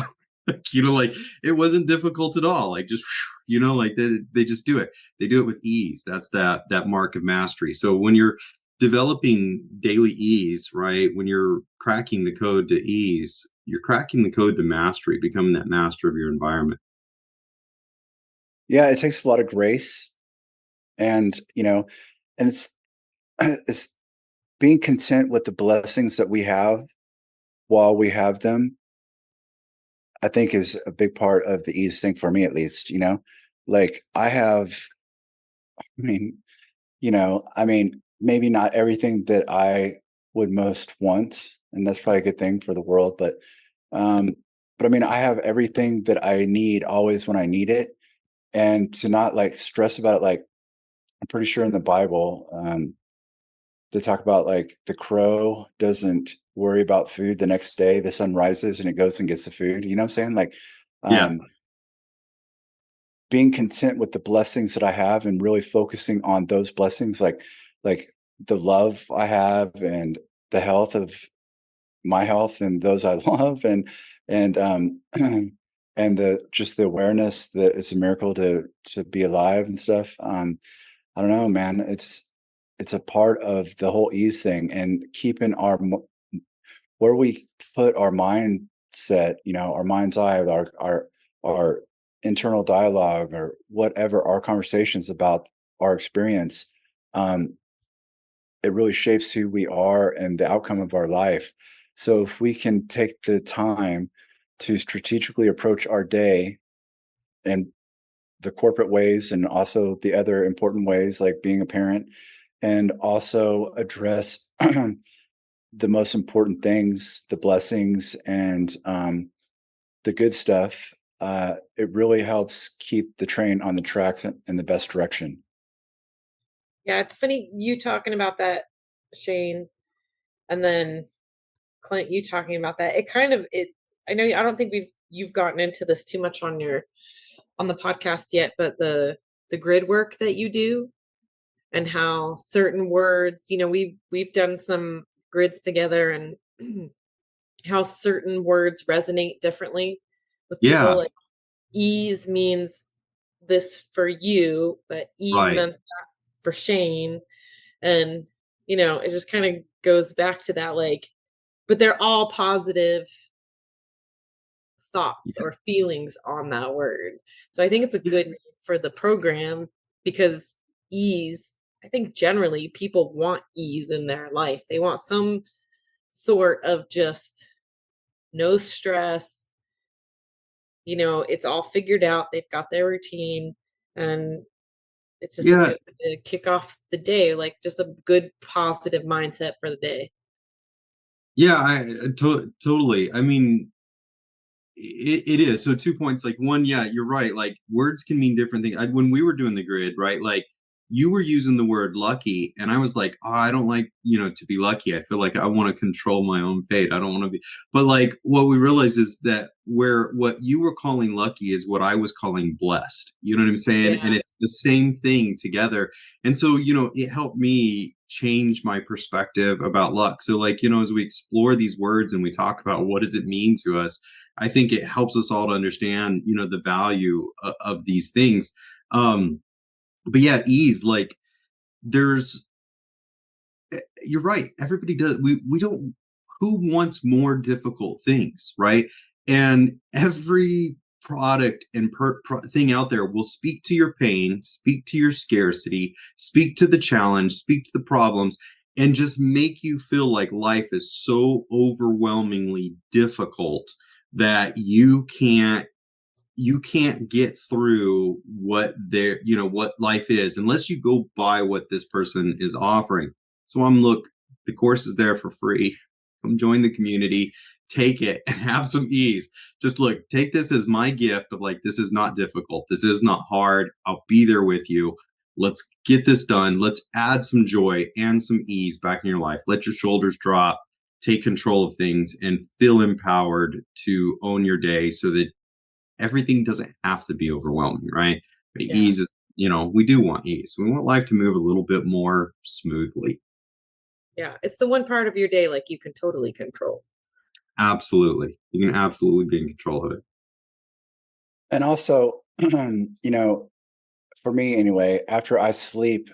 Like it wasn't difficult at all. Like just, like they just do it. They do it with ease. That's that mark of mastery. So when you're developing daily ease, right? When you're cracking the code to ease, you're cracking the code to mastery, becoming that master of your environment. Yeah, it takes a lot of grace, and and it's being content with the blessings that we have while we have them. I think is a big part of the ease thing for me, at least. Like I have, I mean, maybe not everything that I would most want, and that's probably a good thing for the world. But I mean, I have everything that I need always when I need it, and to not like stress about it. Like I'm pretty sure in the Bible, they talk about like the crow doesn't worry about food the next day. The sun rises and it goes and gets the food. You know what I'm saying? Like, Yeah. being content with the blessings that I have and really focusing on those blessings, like the love I have and the health of my health and those I love, and and the awareness that it's a miracle to be alive and stuff. I don't know, man. It's a part of the whole ease thing, and keeping where we put our mindset, our mind's eye, our internal dialogue, or whatever our conversations about our experience. It really shapes who we are and the outcome of our life. So if we can take the time to strategically approach our day in the corporate ways, and also the other important ways like being a parent, and also address the most important things, the blessings, and the good stuff, it really helps keep the train on the tracks in the best direction. Yeah, it's funny you talking about that, Shane, and then Clint, you talking about that. I know I don't think you've gotten into this too much on the podcast yet, but the grid work that you do, and how certain words, we've done some grids together, and how certain words resonate differently with people. Yeah, Like ease means this for you, but ease right. meant that for Shane. And, it just kind of goes back to that, like, but they're all positive thoughts or feelings on that word. So I think it's a good name for the program, because ease, I think generally people want ease in their life. They want some sort of just no stress. It's all figured out. They've got their routine, and it's just a Yeah, good way to kick off the day, like just a good positive mindset for the day. yeah, totally. I mean, it is. So 2 points. Like one, yeah, you're right. Like words can mean different things. When we were doing the grid, right? Like you were using the word lucky, and I was like, oh, I don't like, to be lucky. I feel like I want to control my own fate. I don't want to be. But like what we realized is that what you were calling lucky is what I was calling blessed. You know what I'm saying? And Yeah. it's the same thing together. And so, it helped me change my perspective about luck. So like, as we explore these words and we talk about what does it mean to us, I think it helps us all to understand, the value of these things. But yeah, ease, like there's, you're right. Everybody does. We don't, who wants more difficult things, right? And every product and thing out there will speak to your pain, speak to your scarcity, speak to the challenge, speak to the problems, and just make you feel like life is so overwhelmingly difficult that you can't get through what life is unless you go buy what this person is offering. So look, the course is there for free. Come join the community, take it, and have some ease. Just look, take this as my gift of like, this is not difficult, this is not hard, I'll be there with you. Let's get this done. Let's add some joy and some ease back in your life. Let your shoulders drop, take control of things, and feel empowered to own your day so that everything doesn't have to be overwhelming, right? But Yeah. ease is, we do want ease. We want life to move a little bit more smoothly. Yeah. It's the one part of your day like you can totally control. Absolutely. You can absolutely be in control of it. And also, for me anyway, after I sleep,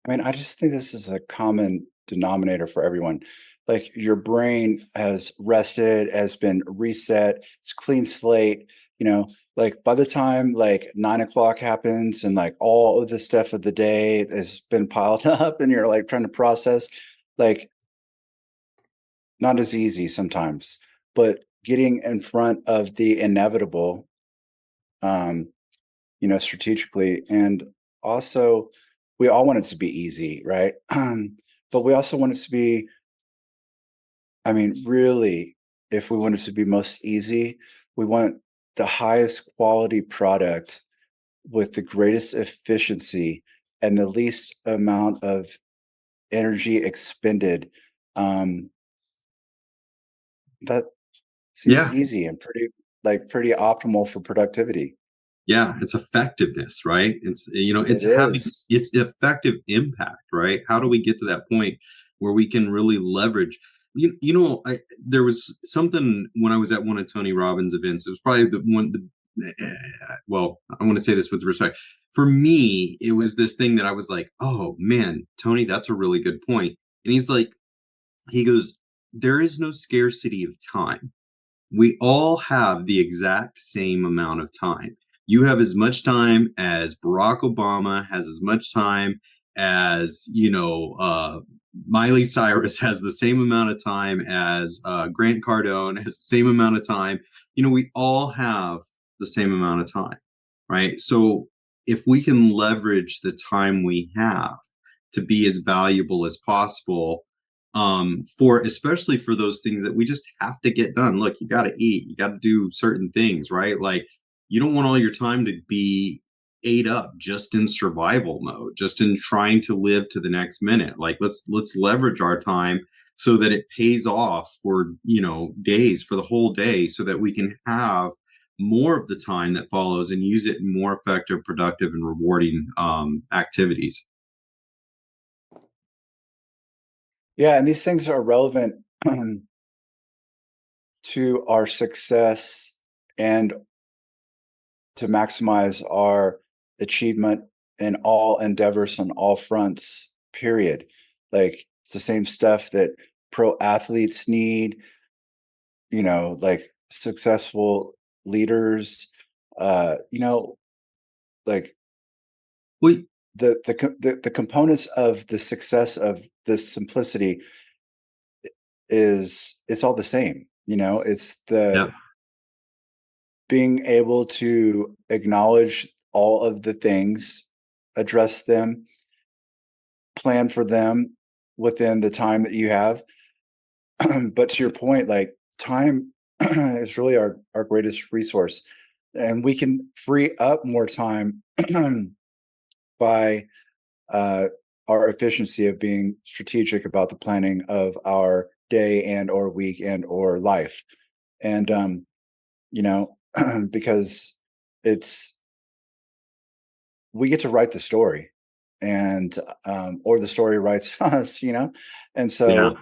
I mean, I just think this is a common denominator for everyone. Like your brain has rested, has been reset, it's clean slate, like by the time like 9 o'clock happens and like all of the stuff of the day has been piled up and you're like trying to process, like not as easy sometimes, but getting in front of the inevitable, um, strategically. And also, we all want it to be easy, right? But we also want it to be, I mean, really, if we want it to be most easy, we want the highest quality product with the greatest efficiency and the least amount of energy expended. Um, that seems Yeah. easy and pretty optimal for productivity. Yeah. It's effectiveness, right? It's, It is. it's effective impact, right? How do we get to that point where we can really leverage? There was something when I was at one of Tony Robbins' events. It was probably well, I want to say this with respect. For me, it was this thing that I was like, oh man, Tony, that's a really good point. And he goes, there is no scarcity of time. We all have the exact same amount of time. You have as much time as Barack Obama has, as much time as, Miley Cyrus has the same amount of time as Grant Cardone has the same amount of time. We all have the same amount of time, right? So if we can leverage the time we have to be as valuable as possible, especially for those things that we just have to get done. Look, you got to eat, you got to do certain things, right? Like, you don't want all your time to be ate up just in survival mode, just in trying to live to the next minute. Like, let's leverage our time so that it pays off for, days, for the whole day, so that we can have more of the time that follows and use it in more effective, productive, and rewarding activities. Yeah, and these things are relevant to our success and to maximize our achievement in all endeavors on all fronts, period. Like, it's the same stuff that pro athletes need, like successful leaders, like We the components of the success of this simplicity it's all the same. It's the yeah. being able to acknowledge all of the things, address them, plan for them within the time that you have. But to your point, like, time is really our greatest resource, and we can free up more time by our efficiency of being strategic about the planning of our day and or week and or life. And because we get to write the story, and or the story writes us, and so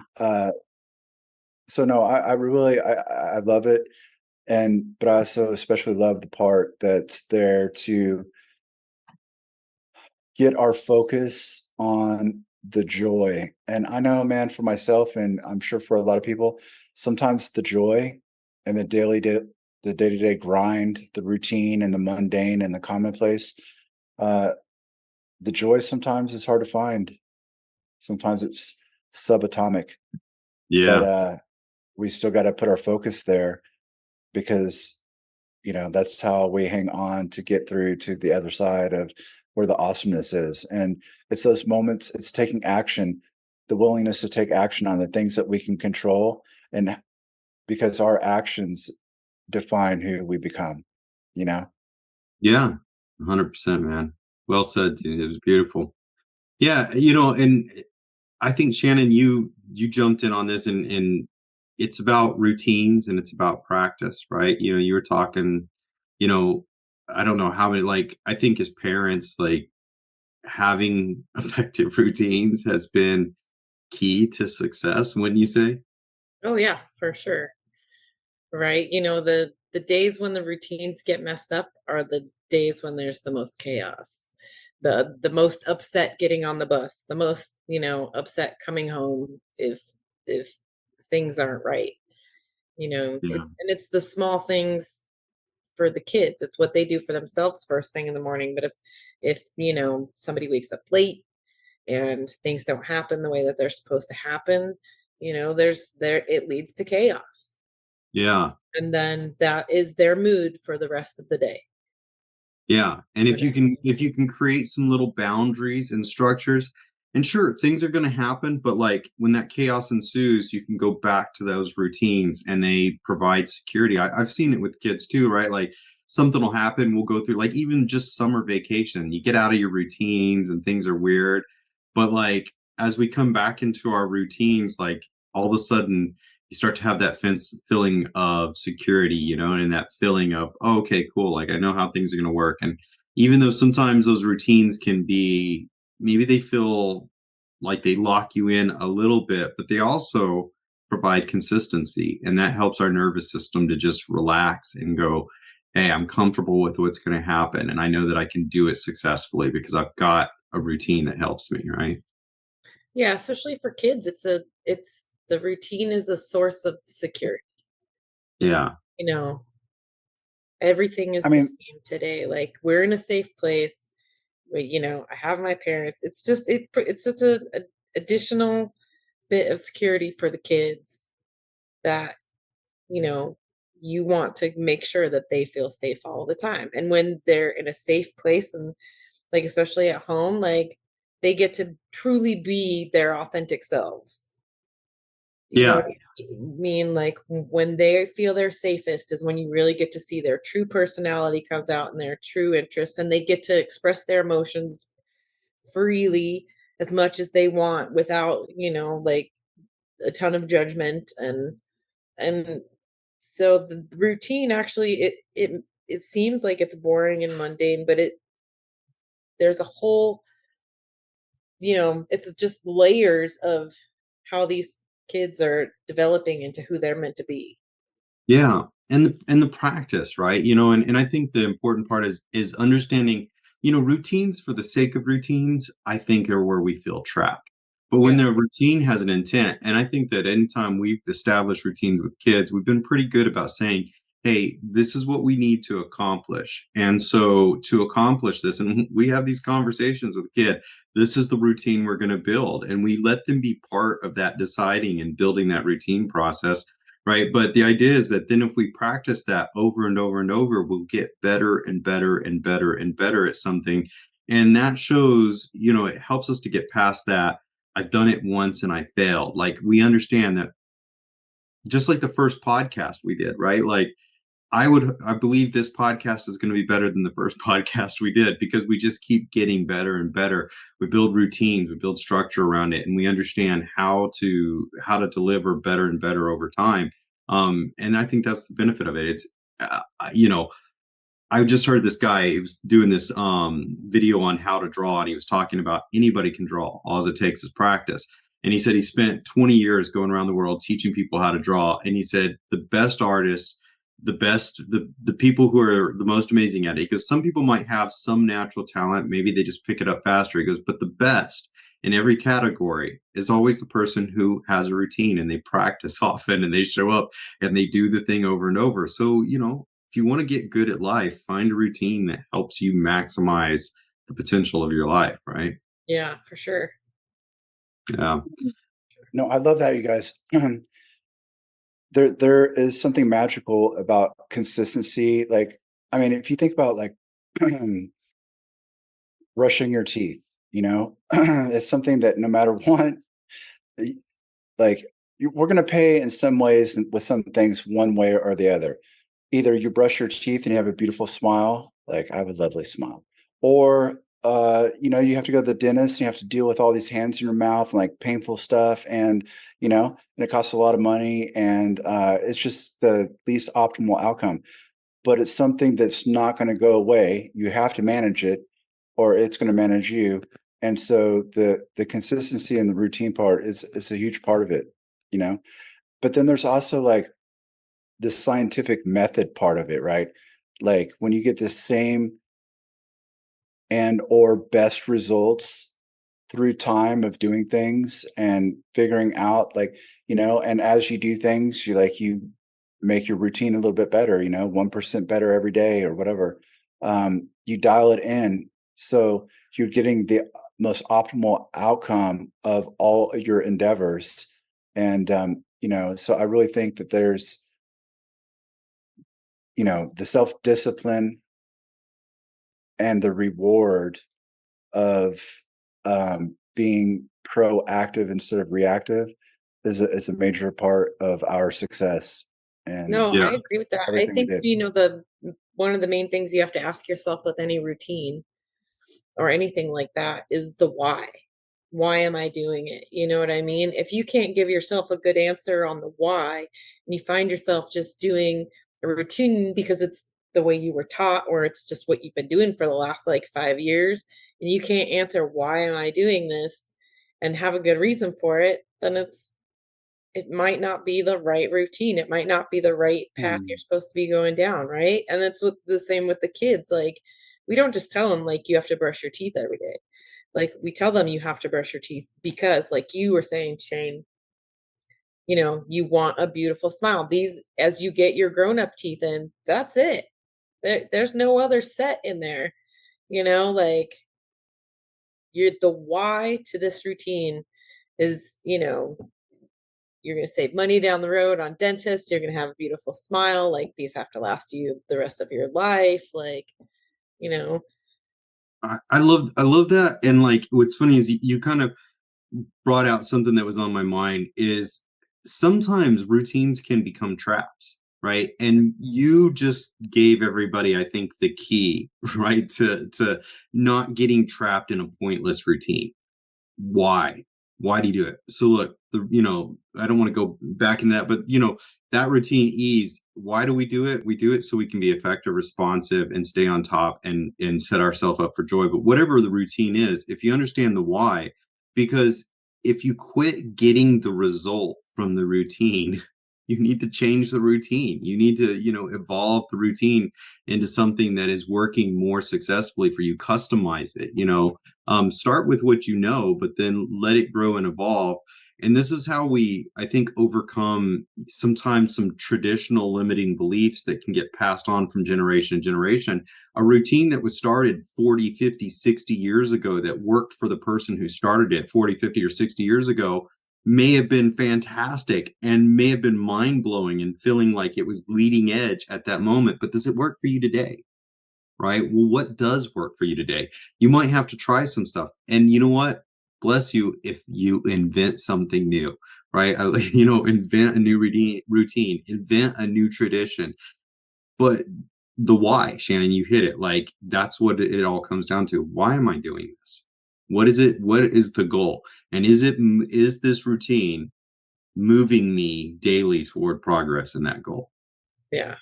no, I really I love it. But I also especially love the part that's there to get our focus on the joy. And I know, man, for myself, and I'm sure for a lot of people, sometimes the joy and the day-to-day grind, the routine and the mundane and the commonplace, the joy sometimes is hard to find. Sometimes it's subatomic. Yeah. But we still got to put our focus there, because that's how we hang on to get through to the other side of where the awesomeness is. And it's those moments, it's taking action, the willingness to take action on the things that we can control, and because our actions define who we become. Yeah, 100%, man. Well said, dude. It was beautiful. Yeah, and I think, Shannon, you jumped in on this, and it's about routines and it's about practice, right? You were talking, I don't know how many, like, I think as parents, like, having effective routines has been key to success, wouldn't you say? Oh yeah, for sure. Right? The days when the routines get messed up are the days when there's the most chaos. The most upset getting on the bus, the most, upset coming home if things aren't right. Yeah. It's the small things for the kids. It's what they do for themselves first thing in the morning. But if somebody wakes up late and things don't happen the way that they're supposed to happen, it leads to chaos. Yeah. And then that is their mood for the rest of the day. Yeah. And if you can create some little boundaries and structures, and sure, things are going to happen, but like, when that chaos ensues, you can go back to those routines and they provide security. I've seen it with kids too, right? Like, something will happen, we'll go through, like, even just summer vacation, you get out of your routines and things are weird. But like, as we come back into our routines, like, all of a sudden you start to have that feeling of security, and that feeling of, oh, okay, cool. Like, I know how things are going to work. And even though sometimes those routines can be, maybe they feel like they lock you in a little bit, but they also provide consistency, and that helps our nervous system to just relax and go, hey, I'm comfortable with what's going to happen, and I know that I can do it successfully because I've got a routine that helps me, right? Yeah, especially for kids, it's the routine is a source of security. Yeah. You know, everything is I the mean, same today. Like we're in a safe place. I have my parents. It's just it's such a additional bit of security for the kids that you know you want to make sure that they feel safe all the time. And when they're in a safe place and like especially at home, like they get to truly be their authentic selves. You know Yeah. what I mean? Like when they feel their safest is when you really get to see their true personality comes out and their true interests, and they get to express their emotions freely as much as they want without, like a ton of judgment. And so the routine actually it seems like it's boring and mundane, but there's a whole, it's just layers of how these kids are developing into who they're meant to be. Yeah, and the practice, right? And I think the important part is understanding, routines for the sake of routines, I think are where we feel trapped. But when Yeah. the routine has an intent, and I think that anytime we've established routines with kids, we've been pretty good about saying, hey, this is what we need to accomplish. And so to accomplish this, and we have these conversations with a kid, this is the routine we're going to build. And we let them be part of that deciding and building that routine process. Right. But the idea is that then if we practice that over and over and over, we'll get better and better and better and better at something. And that shows, it helps us to get past that. I've done it once and I failed. Like we understand that just like the first podcast we did, right? Like I believe this podcast is going to be better than the first podcast we did because we just keep getting better and better. We build routines, we build structure around it, and we understand how to deliver better and better over time. And I think that's the benefit of it. It's uh, you know I just heard this guy, he was doing this video on how to draw, and he was talking about anybody can draw. All it takes is practice. And he said he spent 20 years going around the world teaching people how to draw. And he said the best artists, the people who are the most amazing at it, because some people might have some natural talent, maybe they just pick it up faster. He goes, but the best in every category is always the person who has a routine and they practice often and they show up and they do the thing over and over. So, if you want to get good at life, find a routine that helps you maximize the potential of your life, right? Yeah, for sure. Yeah. no, I love that, you guys. There is something magical about consistency. Like, I mean, if you think about like brushing your teeth, it's something that no matter what, like we're going to pay in some ways with some things one way or the other. Either you brush your teeth and you have a beautiful smile, like I have a lovely smile, or you have to go to the dentist and you have to deal with all these hands in your mouth and like painful stuff, and it costs a lot of money, and it's just the least optimal outcome. But it's something that's not going to go away. You have to manage it, or it's going to manage you. And so the consistency and the routine part is a huge part of it, you know. But then there's also like the scientific method part of it, right? Like when you get the same and or best results through time of doing things and figuring out like, and as you do things, you make your routine a little bit better, 1% better every day or whatever. You dial it in. So you're getting the most optimal outcome of all of your endeavors. And, so I really think that there's, the self-discipline and the reward of being proactive instead of reactive is a major part of our success and No, I Yeah. agree with that. I everything we think, did. the one of the main things you have to ask yourself with any routine or anything like that is the why. Why am I doing it? You know what I mean? If you can't give yourself a good answer on the why, and you find yourself just doing a routine because it's the way you were taught, or it's just what you've been doing for the last like 5 years, and you can't answer why am I doing this and have a good reason for it, then it might not be the right routine. It might not be the right path you're supposed to be going down, right? And that's what the same with the kids. Like, we don't just tell them, like, you have to brush your teeth every day. Like, we tell them you have to brush your teeth because, like you were saying, Shane, you want a beautiful smile. These, as you get your grown-up teeth in, that's it. There's no other set in there. Like, the why to this routine is, you're going to save money down the road on dentists. You're going to have a beautiful smile. Like, these have to last you the rest of your life. Like, I love that. And like, what's funny is you kind of brought out something that was on my mind is sometimes routines can become traps, right? And you just gave everybody, I think, the key, right, to not getting trapped in a pointless routine. Why do you do it? So look, I don't want to go back in that, but that routine ease, why do we do it? We do it so we can be effective, responsive, and stay on top and set ourselves up for joy. But whatever the routine is, if you understand the why, because if you quit getting the result from the routine, you need to change the routine. You need to, evolve the routine into something that is working more successfully for you. Customize it, start with what you know, but then let it grow and evolve. And this is how we, I think, overcome sometimes some traditional limiting beliefs that can get passed on from generation to generation. A routine that was started 40, 50, 60 years ago that worked for the person who started it 40, 50, or 60 years ago may have been fantastic and may have been mind-blowing and feeling like it was leading edge at that moment. But does it work for you today? Right? Well, what does work for you today? You might have to try some stuff. And you know what? Bless you if you invent something new, right? Invent a new routine, invent a new tradition. But the why, Shannon, you hit it. Like, that's what it all comes down to. Why am I doing this? What is it? What is the goal? And is this routine moving me daily toward progress in that goal? Yeah.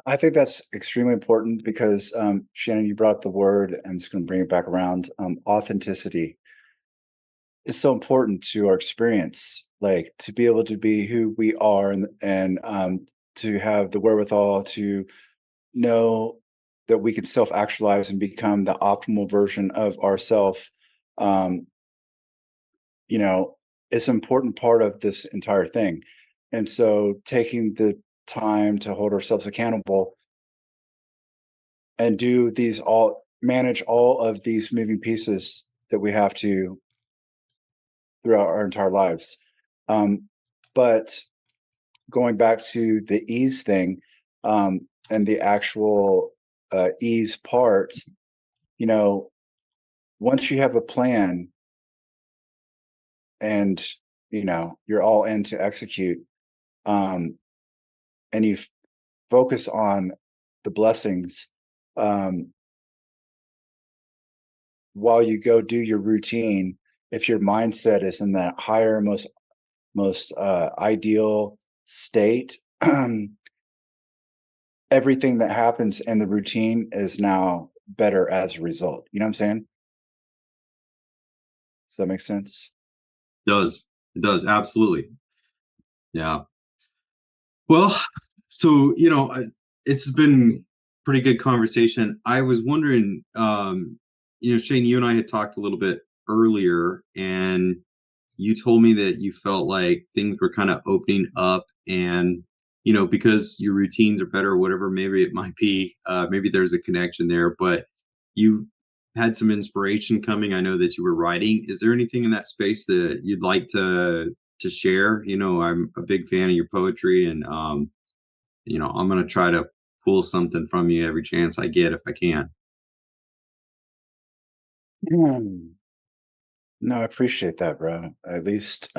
I think that's extremely important because, Shannon, you brought the word, I'm just going to bring it back around. Authenticity is so important to our experience, like to be able to be who we are and to have the wherewithal to know that we can self-actualize and become the optimal version of ourself. Um, it's an important part of this entire thing. And so taking the time to hold ourselves accountable and manage all of these moving pieces that we have to throughout our entire lives. But going back to the ease thing, and the actual ease part, once you have a plan and you're all in to execute, and you focus on the blessings, while you go do your routine, if your mindset is in that higher, most ideal state, everything that happens in the routine is now better as a result. You know what I'm saying? Does that make sense? It does. Absolutely. Yeah. Well, so, it's been pretty good conversation. I was wondering, Shane, you and I had talked a little bit earlier, and you told me that you felt like things were kind of opening up and, because your routines are better or whatever, maybe it might be, maybe there's a connection there, but you had some inspiration coming. I know that you were writing. Is there anything in that space that you'd like to share? I'm a big fan of your poetry, and I'm going to try to pull something from you every chance I get if I can. No, I appreciate that, bro. At least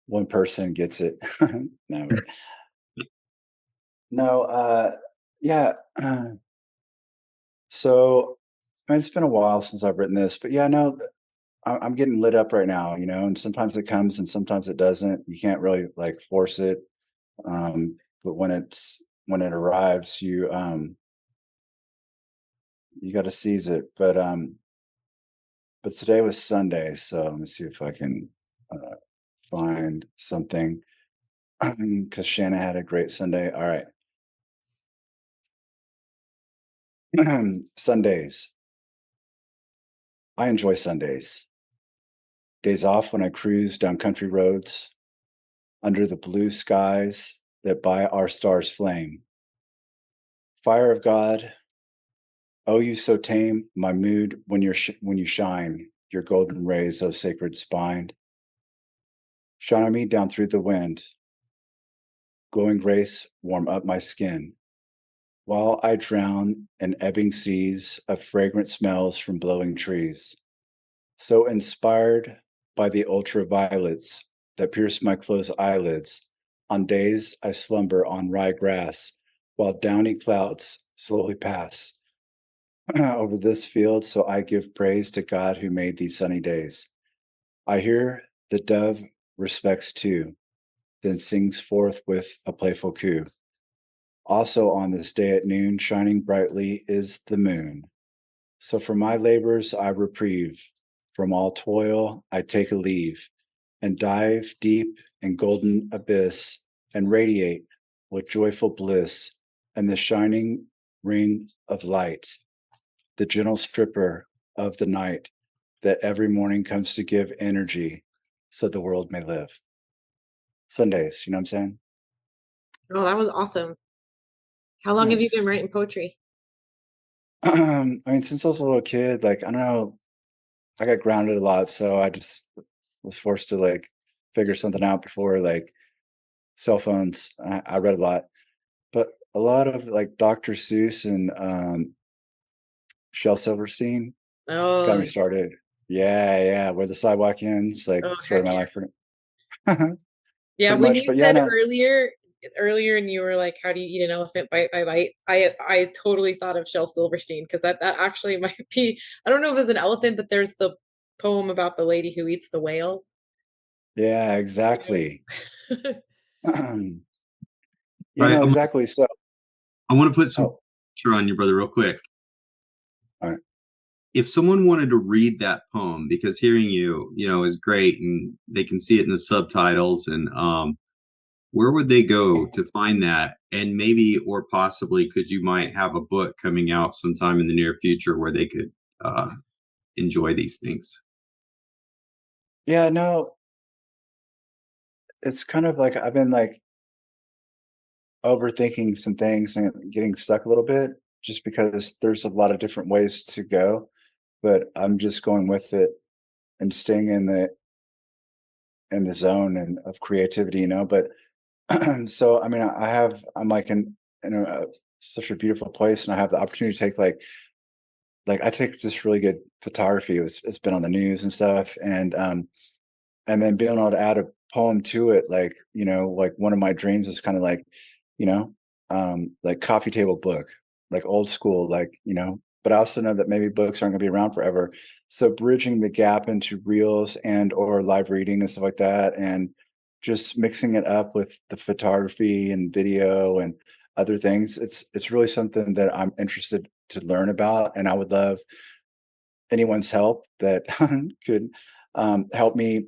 one person gets it. No, no, yeah. So it's been a while since I've written this, but yeah, no, I'm getting lit up right now, and sometimes it comes and sometimes it doesn't. You can't really like force it. But when it arrives, you got to seize it. But today was Sunday, so let me see if I can find something because Shannon had a great Sunday. All right. Sundays. I enjoy Sundays. Days off when I cruise down country roads under the blue skies that by our stars flame. Fire of God, oh, you so tame my mood when when you shine your golden rays, oh sacred spine. Shine on me down through the wind. Glowing grace warm up my skin. While I drown in ebbing seas of fragrant smells from blowing trees. So inspired by the ultraviolets that pierce my closed eyelids, on days I slumber on rye grass, while downy clouds slowly pass over this field, so I give praise to God who made these sunny days. I hear the dove respects too, then sings forth with a playful coo. Also on this day at noon, shining brightly is the moon. So for my labors I reprieve, from all toil I take a leave, and dive deep in golden abyss, and radiate with joyful bliss, and the shining ring of light, the gentle stripper of the night, that every morning comes to give energy so the world may live. Sundays, you know what I'm saying? Oh, that was awesome. How long have you been Nice. writing poetry? I mean, since I was a little kid, like, I don't know, I got grounded a lot, so I just was forced to like figure something out before like cell phones. I read a lot, but a lot of like Dr. Seuss and Shel Silverstein got Oh, me started. Yeah, where the sidewalk ends, like oh, story heck of my yeah. life, pretty Yeah, when much. you But yeah, said no, earlier and you were like, how do you eat an elephant bite by bite? I totally thought of Shel Silverstein because that actually might be, I don't know if it's an elephant, but there's the poem about the lady who eats the whale. yeah, You exactly. know? You All right, know exactly. So, I want to put some oh, pressure on you, brother, real quick. all right. If someone wanted to read that poem, because hearing you, is great, and they can see it in the subtitles, and where would they go to find that? And maybe, or possibly, could you might have a book coming out sometime in the near future where they could uh, enjoy these things. Yeah, no, it's kind of like I've been like overthinking some things and getting stuck a little bit just because there's a lot of different ways to go, but I'm just going with it and staying in the zone and of creativity, but so I mean I'm like in such a beautiful place, and I have the opportunity to take like I take just really good photography. It's been on the news and stuff, and then being able to add a poem to it, like, like one of my dreams is kind of like, you know, like coffee table book, like old school, like, but I also know that maybe books aren't gonna be around forever. So bridging the gap into reels and or live reading and stuff like that, and just mixing it up with the photography and video and other things. It's really something that I'm interested to learn about, and I would love anyone's help that could help me.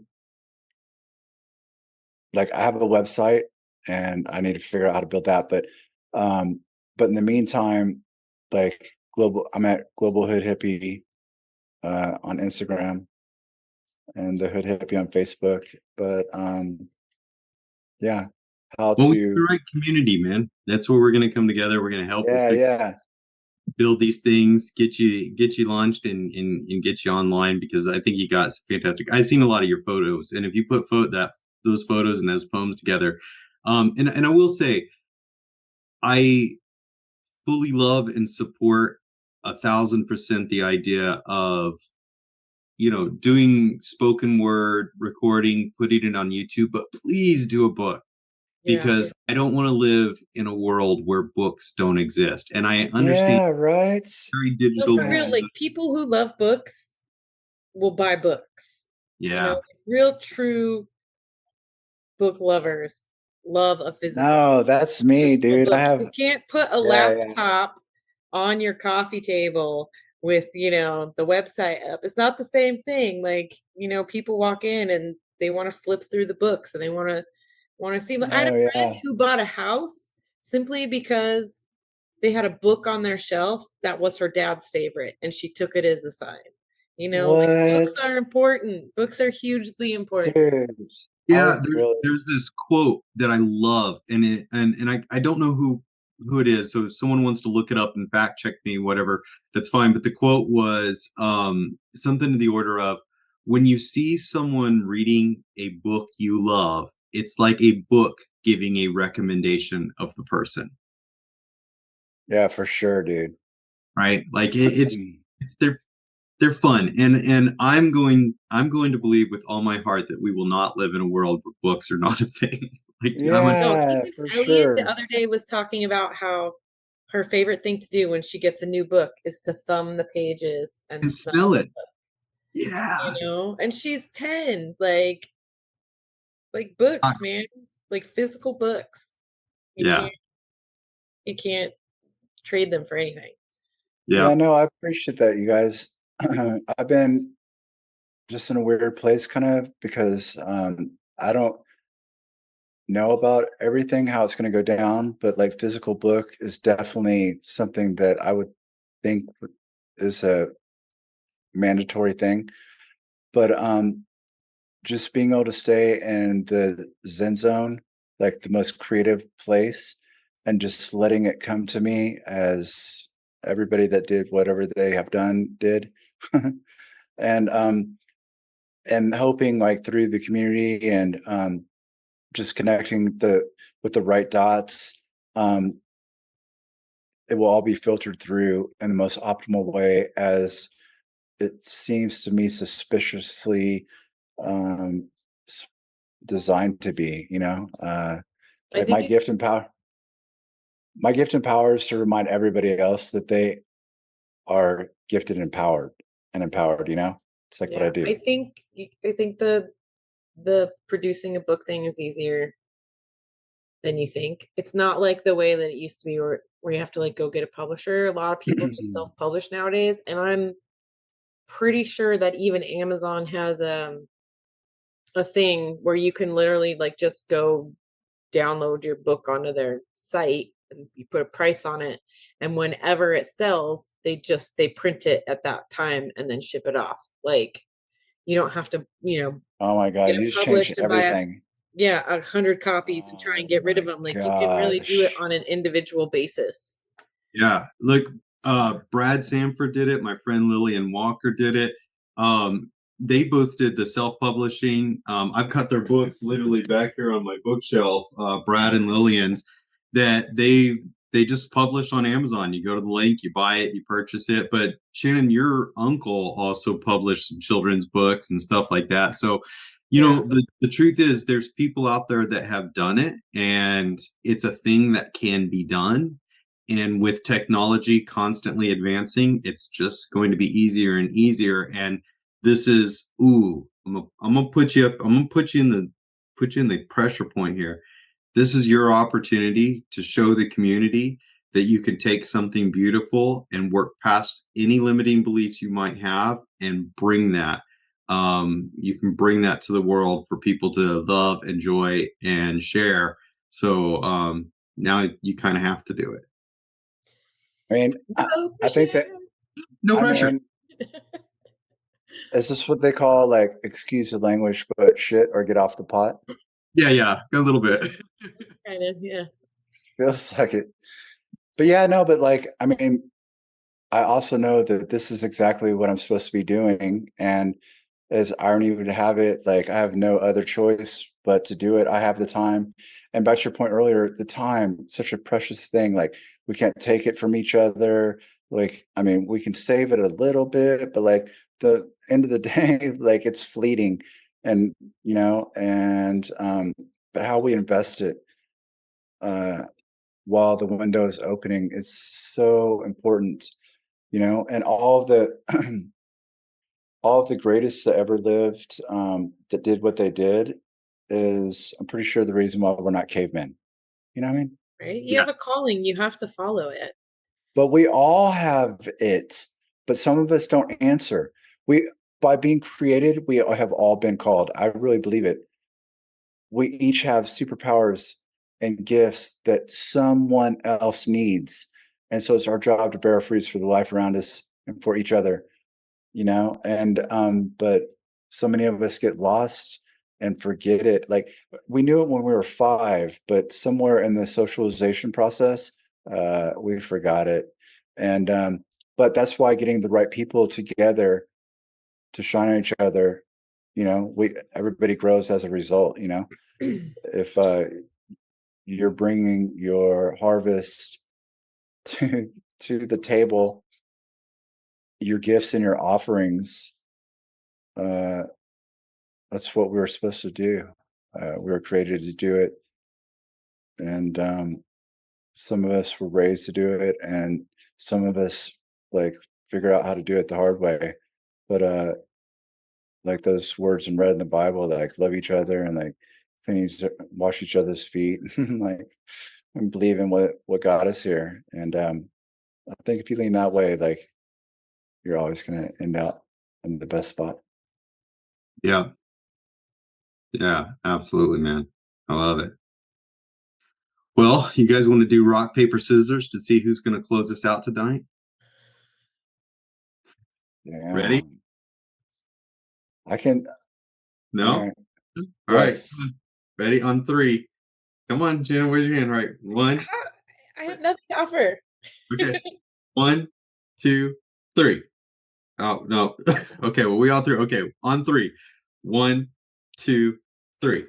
Like, I have a website and I need to figure out how to build that, but in the meantime, like I'm at Global Hood Hippie on Instagram and the Hood Hippie on Facebook. But yeah, how Well, we have the to right community, man. That's where we're going to come together. We're going to help you yeah. build these things, get you launched, and get you online, because I think you got some fantastic. I've seen a lot of your photos, and if you put those photos and those poems together, and I will say, I fully love and support 1,000% the idea of doing spoken word recording, putting it on YouTube, but please do a book, Yeah. because I don't want to live in a world where books don't exist. And I understand Yeah, right. very No, digital for real, Yeah. like people who love books will buy books. Yeah. Real true book lovers love a No, that's me, physical dude. I book. You have can't put a yeah. laptop on your coffee table with, the website up. It's not the same thing. Like, people walk in and they want to flip through the books and they want to see. I had Oh a friend yeah. who bought a house simply because they had a book on their shelf that was her dad's favorite, and she took it as a sign. Like, books are What? important. Books are hugely important. Dude. I Yeah, would really there's this quote that I love, and I don't know who it is. So if someone wants to look it up and fact check me, whatever, that's fine. But the quote was something to the order of, "When you see someone reading a book you love, it's like a book giving a recommendation of the person." yeah, for sure, dude. Right? Like it's they're fun, and I'm going to believe with all my heart that we will not live in a world where books are not a thing. Like I'm a No, Yeah, even for Elliot the sure. other day was talking about how her favorite thing to do when she gets a new book is to thumb the pages and and smell smell the it. book, Yeah. and she's 10. Like Ah, books, man, like physical books. You yeah. can't trade them for anything. Yeah. Yeah, no, I appreciate that, you guys. I've been just in a weird place kind of because I don't know about everything, how it's going to go down, but like physical book is definitely something that I would think is a mandatory thing. But just being able to stay in the Zen zone, like the most creative place, and just letting it come to me as everybody that did whatever they have done did. and and hoping like through the community and just connecting with the right dots, um, it will all be filtered through in the most optimal way, as it seems to me suspiciously um, s- designed to be. I Like think it's my gift and power is to remind everybody else that they are gifted and empowered. It's like what I Yeah, do. I think the producing a book thing is easier than you think. It's not like the way that it used to be where you have to like go get a publisher. A lot of people just self-publish nowadays, and I'm pretty sure that even Amazon has a thing where you can literally like just go download your book onto their site and you put a price on it, and whenever it sells, they print it at that time and then ship it off. Like, you don't have to, Oh my get god, it you just changed published and buy everything. 100 copies and try and Oh get rid of my them. Like, you can really do it gosh. on an individual basis. Yeah. Look, Brad Sanford did it. My friend Lillian Walker did it. Um, they both did the self-publishing. I've got their books literally back here on my bookshelf, Brad and Lillian's, that they just published on Amazon. You go to the link, you buy it, you purchase it. But Shannon, your uncle also published some children's books and stuff like that. So, Yeah. the truth is there's people out there that have done it, and it's a thing that can be done. And with technology constantly advancing, it's just going to be easier and easier. And this is, I'm gonna put you up, I'm gonna put you in the pressure point here. This is your opportunity to show the community that you can take something beautiful and work past any limiting beliefs you might have and bring that. You can bring that to the world for people to love, enjoy, and share. So now you kind of have to do it. I mean, So for I think that, sure. No I pressure. mean, is this what they call like, excuse the language, but shit or get off the pot? Yeah, a little bit. It's kind of, yeah. Feels like it. But yeah, no, but like, I mean, I also know that this is exactly what I'm supposed to be doing. And as irony would have it, like I have no other choice but to do it. I have the time. And back to your point earlier, the time, such a precious thing. Like we can't take it from each other. Like, I mean, we can save it a little bit, but like the end of the day, like it's fleeting. And but how we invest it uh while the window is opening is so important, and all of the all of the greatest that ever lived, that did what they did, is I'm pretty sure the reason why we're not cavemen. You know what I mean? Right? You Yeah, have a calling, you have to follow it. But we all have it, but some of us don't answer. We by being created, we have all been called. I really believe it. We each have superpowers and gifts that someone else needs. And so it's our job to bear fruits for the life around us and for each other, you know? And but so many of us get lost and forget it. Like we knew it when we were 5, but somewhere in the socialization process, we forgot it. And but that's why getting the right people together to shine on each other, you know, everybody grows as a result, you know. If you're bringing your harvest to the table, your gifts and your offerings, that's what we were supposed to do. We were created to do it, and some of us were raised to do it, and some of us like figure out how to do it the hard way. But like those words in red in the Bible, like love each other and like wash each other's feet, like and believe in what got us here. And I think if you lean that way, like you're always going to end up in the best spot. Yeah. Yeah, absolutely, man. I love it. Well, you guys want to do rock, paper, scissors to see who's going to close us out tonight? Yeah. Ready? I can. No? All right. All right. Yes. Ready? On 3. Come on, Shannon, where's your hand? Right. 1. I have nothing to offer. Okay. 1, 2, 3. Oh, no. Okay, well, we all threw. Okay, on 3. 1, 2, 3.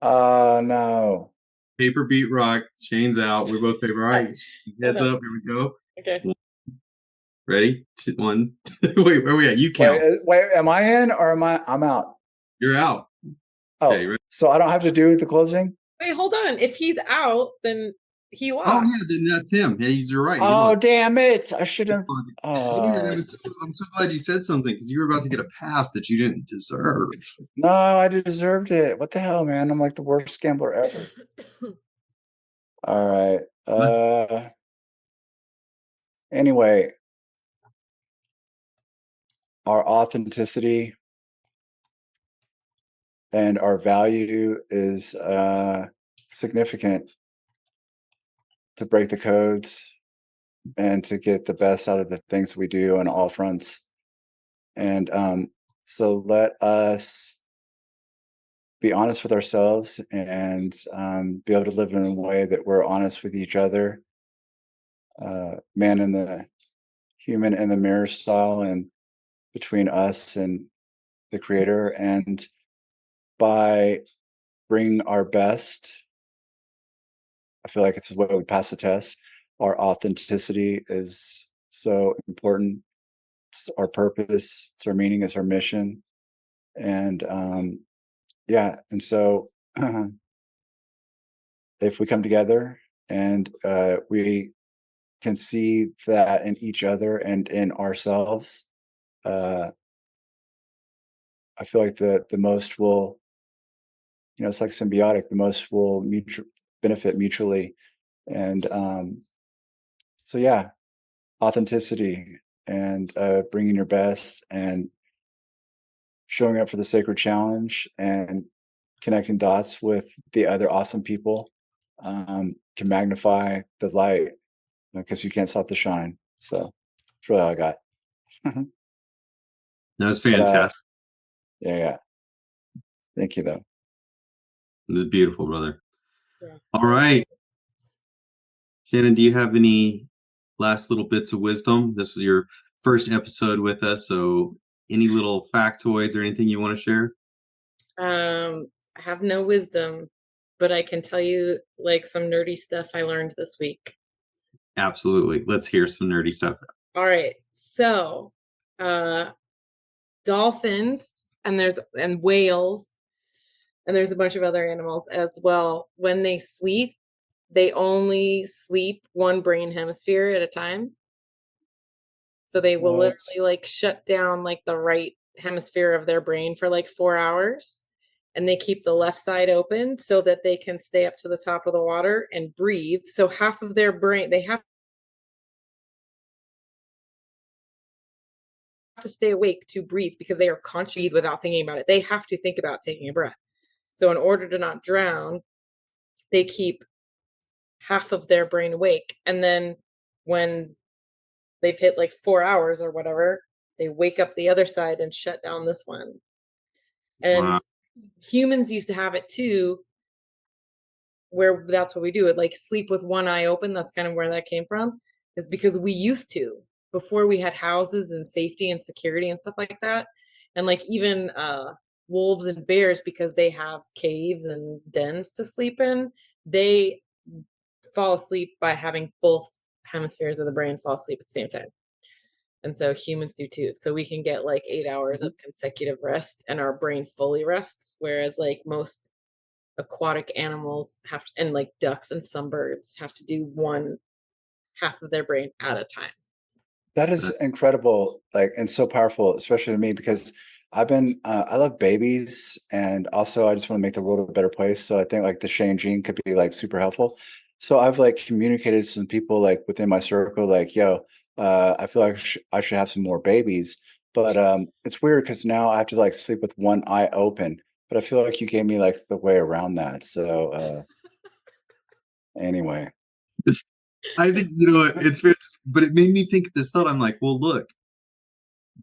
No. Paper beat rock. Shane's out. We're both paper. All right. Heads up. Here we go. Okay. Ready? 1. Wait, where are we at? You count. Wait, am I in or I'm out? You're out. Oh, Okay, ready? so I don't have to do the closing? Wait, hold on. If he's out, then he lost. Oh, yeah, then that's him. Yeah, you're right. Oh, damn it. I should have. I'm so glad you said something because you were about to get a pass that you didn't deserve. No, I deserved it. What the hell, man? I'm like the worst gambler ever. All right. Anyway, our authenticity and our value is significant to break the codes and to get the best out of the things we do on all fronts. And so let us be honest with ourselves and be able to live in a way that we're honest with each other. Man in the human in the mirror style, and between us and the creator. And by bringing our best, I feel like it's what we pass the test. Our authenticity is so important. It's our purpose, it's our meaning, it's our mission. And yeah, and so if we come together and we can see that in each other and in ourselves, I feel like the most will, you know, it's like symbiotic. The most will benefit mutually. And so yeah, authenticity and bringing your best and showing up for the sacred challenge and connecting dots with the other awesome people can magnify the light because you can't stop the shine. So that's really all I got. That was fantastic. Yeah. Thank you, though. It was beautiful, brother. Yeah. All right. Shannon, do you have any last little bits of wisdom? This was your first episode with us, so any little factoids or anything you want to share? I have no wisdom, but I can tell you like some nerdy stuff I learned this week. Absolutely. Let's hear some nerdy stuff. All right. So, dolphins and whales, and there's a bunch of other animals as well. When they sleep, they only sleep one brain hemisphere at a time. So they will literally like shut down like the right hemisphere of their brain for like 4 hours, and they keep the left side open so that they can stay up to the top of the water and breathe. So half of their brain, they have to stay awake to breathe because they are conscious without thinking about it. They have to think about taking a breath. So in order to not drown, they keep half of their brain awake. And then when they've hit like 4 hours or whatever, they wake up the other side and shut down this one. And humans used to have it too, where that's what we do. It like sleep with one eye open. That's kind of where that came from, is because we used to, before we had houses and safety and security and stuff like that. And like even wolves and bears, because they have caves and dens to sleep in, they fall asleep by having both hemispheres of the brain fall asleep at the same time. And so humans do too. So we can get like 8 hours of consecutive rest and our brain fully rests. Whereas like most aquatic animals have to, and like ducks and some birds have to do one half of their brain at a time. That is incredible, like, and so powerful, especially to me, because I love babies, and also I just want to make the world a better place. So I think like the Shane gene could be like super helpful. So I've like communicated to some people like within my circle, like, yo, I feel like I should have some more babies. But it's weird because now I have to like sleep with one eye open. But I feel like you gave me like the way around that. So anyway. I think, it's fair, but it made me think this thought. I'm like, well, look,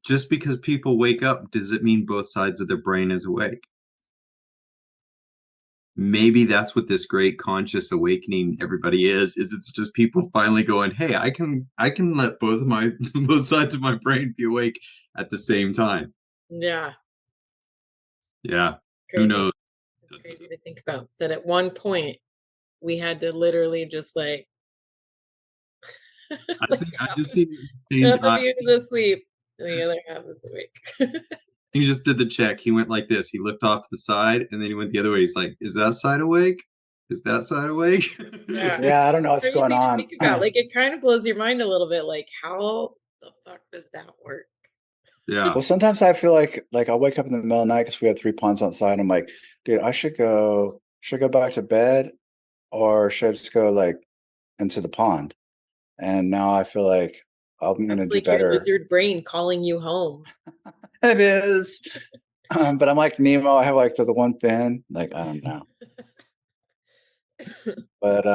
just because people wake up, does it mean both sides of their brain is awake? Maybe that's what this great conscious awakening everybody is it's just people finally going, hey, I can let both sides of my brain be awake at the same time. Yeah. Yeah. Crazy. Who knows? It's crazy to think about that at one point we had to literally just like I just see half of you is asleep and the other half is awake. He just did the check. He went like this. He looked off to the side and then he went the other way. He's like, is that side awake? Is that side awake? Yeah, I don't know what's going on. Think about. Like, it kind of blows your mind a little bit. Like, how the fuck does that work? Yeah. Well, sometimes I feel like I'll wake up in the middle of the night because we have 3 ponds outside. I'm like, dude, I should go back to bed, or should I just go like into the pond? And now I feel like I'm gonna do better. Your lizard brain calling you home. It is. But I'm like Nemo. I have like the one fin. Like, I don't know. But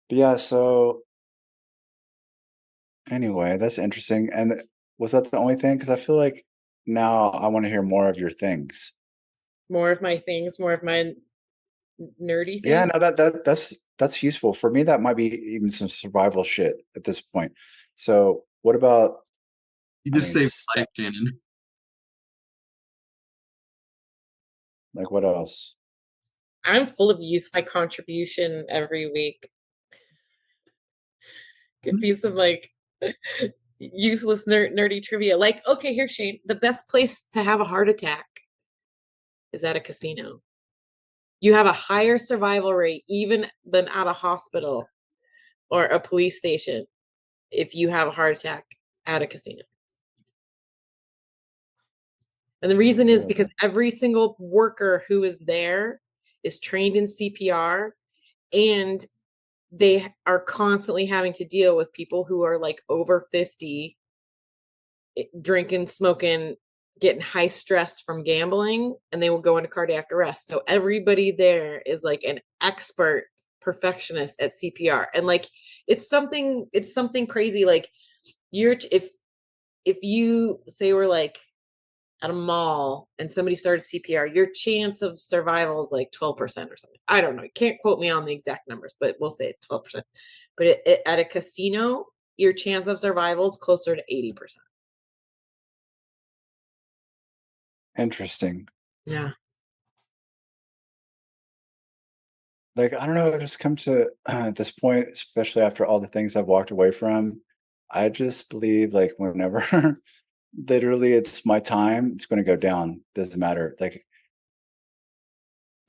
yeah. So anyway, that's interesting. And was that the only thing? Because I feel like now I want to hear more of your things. More of my things. More of my nerdy things. Yeah, no, that's useful for me. That might be even some survival shit at this point. So, what about? You just saved life, Shannon. Like, what else? I'm full of my contribution every week. Could be some like useless nerdy trivia. Like, okay, here, Shane, the best place to have a heart attack is at a casino. You have a higher survival rate even than at a hospital or a police station if you have a heart attack at a casino. And the reason is because every single worker who is there is trained in CPR, and they are constantly having to deal with people who are like over 50, drinking, smoking, getting high stressed from gambling, and they will go into cardiac arrest. So everybody there is like an expert perfectionist at CPR. And like, it's something crazy. Like, if you say we're like at a mall and somebody started CPR, your chance of survival is like 12% or something. I don't know. You can't quote me on the exact numbers, but we'll say 12%. But at a casino, your chance of survival is closer to 80%. Interesting. Yeah. Like, I don't know, I've just come to this point, especially after all the things I've walked away from. I just believe like whenever literally it's my time, it's going to go down. Doesn't matter. Like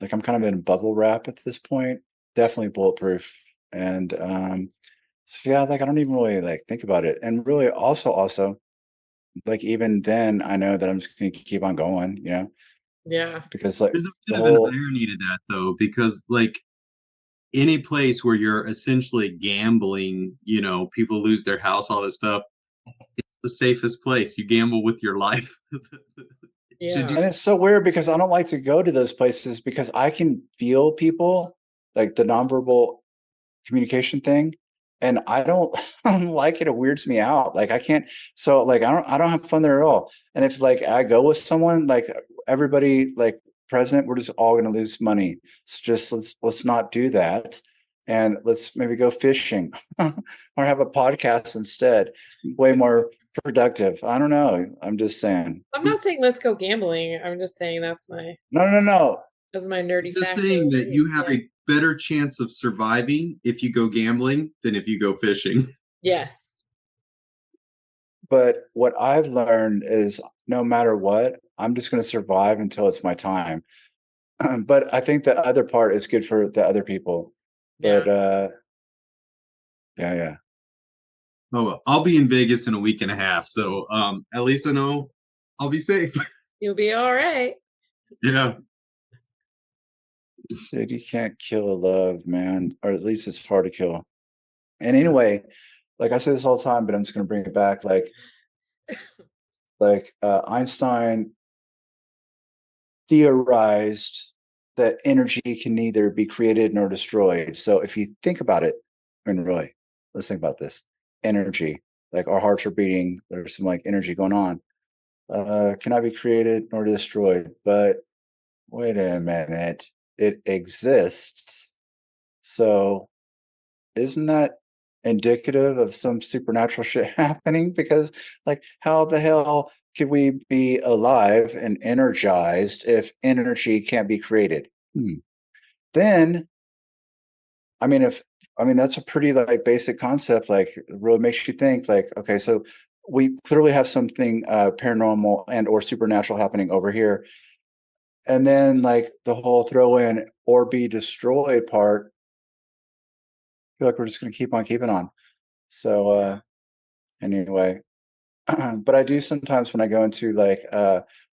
I'm kind of in bubble wrap at this point. Definitely bulletproof. And so yeah, like I don't even really like think about it. And really also like even then I know that I'm just gonna keep on going, Yeah. Because like there's a bit of an irony to that though, because like any place where you're essentially gambling, people lose their house, all this stuff, it's the safest place. You gamble with your life. Yeah. And it's so weird because I don't like to go to those places because I can feel people, like the nonverbal communication thing, and I don't, I don't like it. It weirds me out. Like I can't. So like I don't have fun there at all. And if like I go with someone, like everybody like present, we're just all going to lose money. So just let's not do that, and let's maybe go fishing or have a podcast instead. Way more productive. I don't know. I'm just saying. I'm not saying let's go gambling. I'm just saying that's my No. nerdy Just fact. saying that you have a better chance of surviving if you go gambling than if you go fishing. Yes. But what I've learned is no matter what, I'm just going to survive until it's my time. But I think the other part is good for the other people. But yeah. Oh well, I'll be in Vegas in a week and a half, so at least I know I'll be safe. You'll be all right. Yeah. Dude, you can't kill a love, man. Or at least it's hard to kill. And anyway, like I say this all the time, but I'm just going to bring it back. Like Einstein theorized that energy can neither be created nor destroyed. So if you think about it, I mean, Roy, let's think about this. Energy, like our hearts are beating, there's some like energy going on. Cannot be created nor destroyed. But wait a minute, it exists. So isn't that indicative of some supernatural shit happening? Because like how the hell could we be alive and energized if energy can't be created? Then I mean that's a pretty like basic concept, like really makes you think like, okay, so we clearly have something paranormal and or supernatural happening over here. And then like the whole throw in or be destroyed part, I feel like we're just gonna keep on keeping on. So anyway, but I do sometimes when I go into like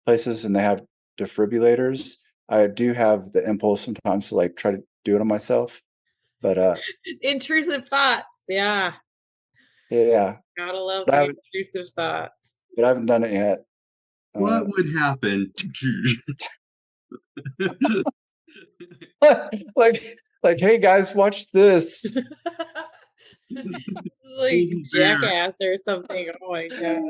places and they have defibrillators, I do have the impulse sometimes to like try to do it on myself. But Intrusive thoughts. Yeah. yeah, Gotta love but I the haven't, intrusive thoughts. but I haven't done it yet. What would happen? like, hey guys, watch this. Like Jackass or something. Oh my god.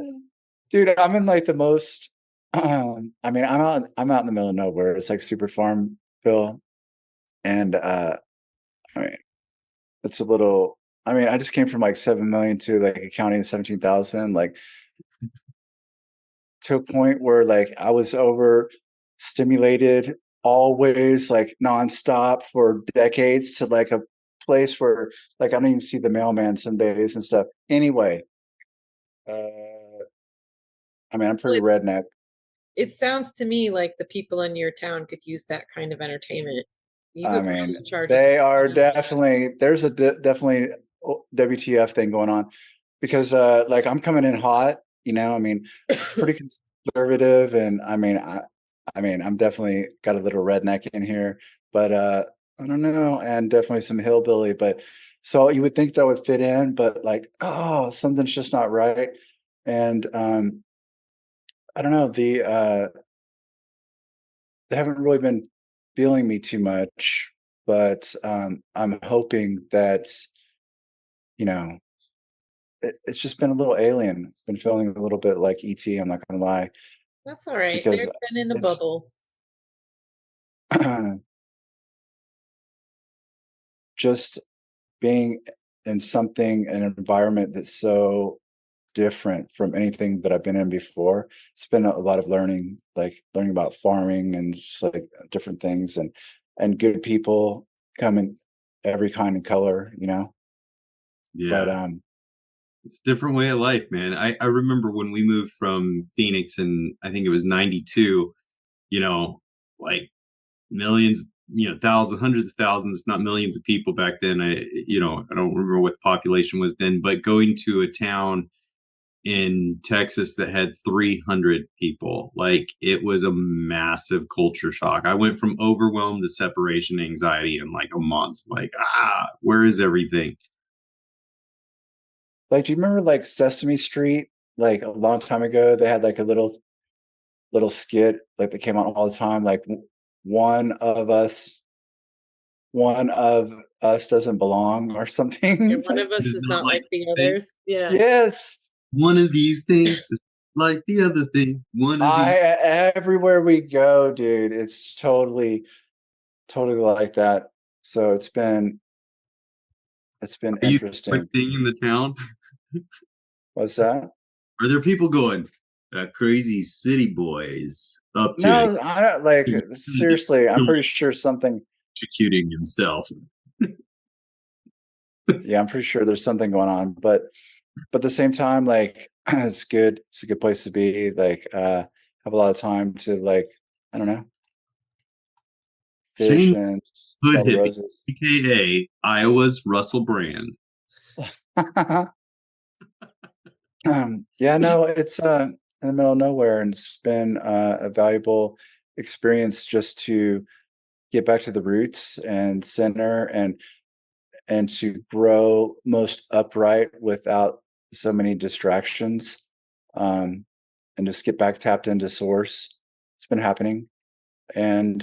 Dude, I'm in like the most I mean, I'm out in the middle of nowhere. It's like super farmville. And I mean, it's a little, I mean, I just came from like 7 million to like a county of 17,000, like to a point where like I was overstimulated always, like nonstop for decades, to like a place where like I don't even see the mailman some days and stuff. Anyway, I mean, I'm pretty redneck. It sounds to me like the people in your town could use that kind of entertainment. I mean, they are definitely, there's a definitely WTF thing going on because like I'm coming in hot, you know, I mean, it's pretty conservative. And I mean, I'm definitely got a little redneck in here, but I don't know. And definitely some hillbilly, but so you would think that would fit in, but like, oh, something's just not right. And I don't know, they haven't really been feeling me too much, but I'm hoping that, you know, it's just been a little alien. Been feeling a little bit like ET. I'm not gonna lie. That's all right. Because They've been in a bubble. Just being in something, an environment that's so different from anything that I've been in before. It's been a lot of learning, like learning about farming and just like different things, and good people come in every kind of color, you know. Yeah. But it's a different way of life, man. I remember when we moved from Phoenix and I think it was 92, you know, like millions, you know, thousands, hundreds of thousands, if not millions of people back then. I don't remember what the population was then, but going to a town in Texas that had 300 people, like it was a massive culture shock. I went from overwhelmed to separation anxiety in like a month. Like, where is everything? like, do you remember like Sesame Street? like a long time ago, they had like a little skit like that came on all the time. Like one of us doesn't belong or something. Yeah, one of us It's is not not like like the thing. others. Yeah. Yes. One of these things is like the other thing. One of these. Everywhere we go, dude, it's totally like that. So it's been Are you interesting. like thing in the town? What's that? Are there people going, crazy city boys up to No, I don't like seriously. I'm pretty sure something. executing himself? Yeah, I'm pretty sure there's something going on, but at the same time, like it's good. It's a good place to be. Like, have a lot of time to like, I don't know, fish Shane and Hood smell the Hippie, roses. aka Iowa's Russell Brand. Yeah, no, it's in the middle of nowhere, and it's been a valuable experience just to get back to the roots and center and to grow most upright without so many distractions, and just get back tapped into source. It's been happening, and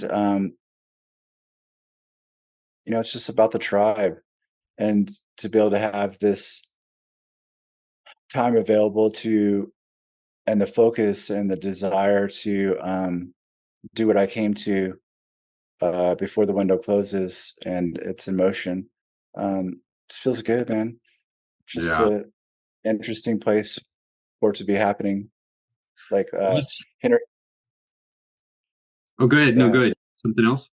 it's just about the tribe, and to be able to have this time available to, and the focus and the desire to do what I came to before the window closes and it's in motion. It feels good, man. Just Yeah. a interesting place for it to be happening. Like Henry. Oh, go ahead. No, Yeah. go ahead. Something else?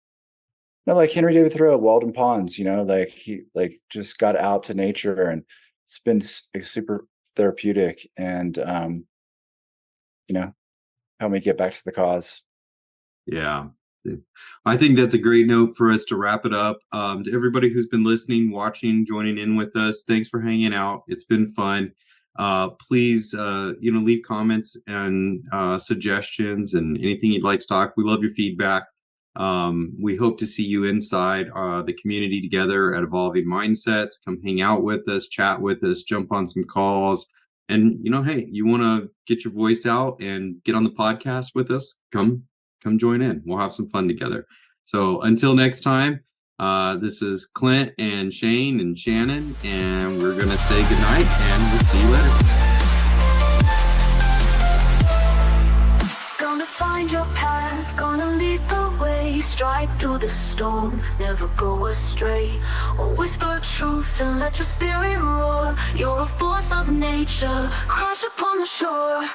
No, like Henry David Thoreau, Walden Ponds. Like he like just got out to nature, and it's been super therapeutic, and help me get back to the cause. Yeah. I think that's a great note for us to wrap it up. To everybody who's been listening, watching, joining in with us, thanks for hanging out. It's been fun. Please, leave comments and suggestions and anything you'd like to talk. We love your feedback. We hope to see you inside the community together at Evolving Mindsets. Come hang out with us, chat with us, jump on some calls. And, hey, you want to get your voice out and get on the podcast with us? Come join in. We'll have some fun together. So until next time, this is Clint and Shane and Shannon, and we're going to say goodnight, and we'll see you later. Gonna find your path, gonna lead the way, stride through the storm, never go astray. Always the truth and let your spirit roar. You're a force of nature, crash upon the shore.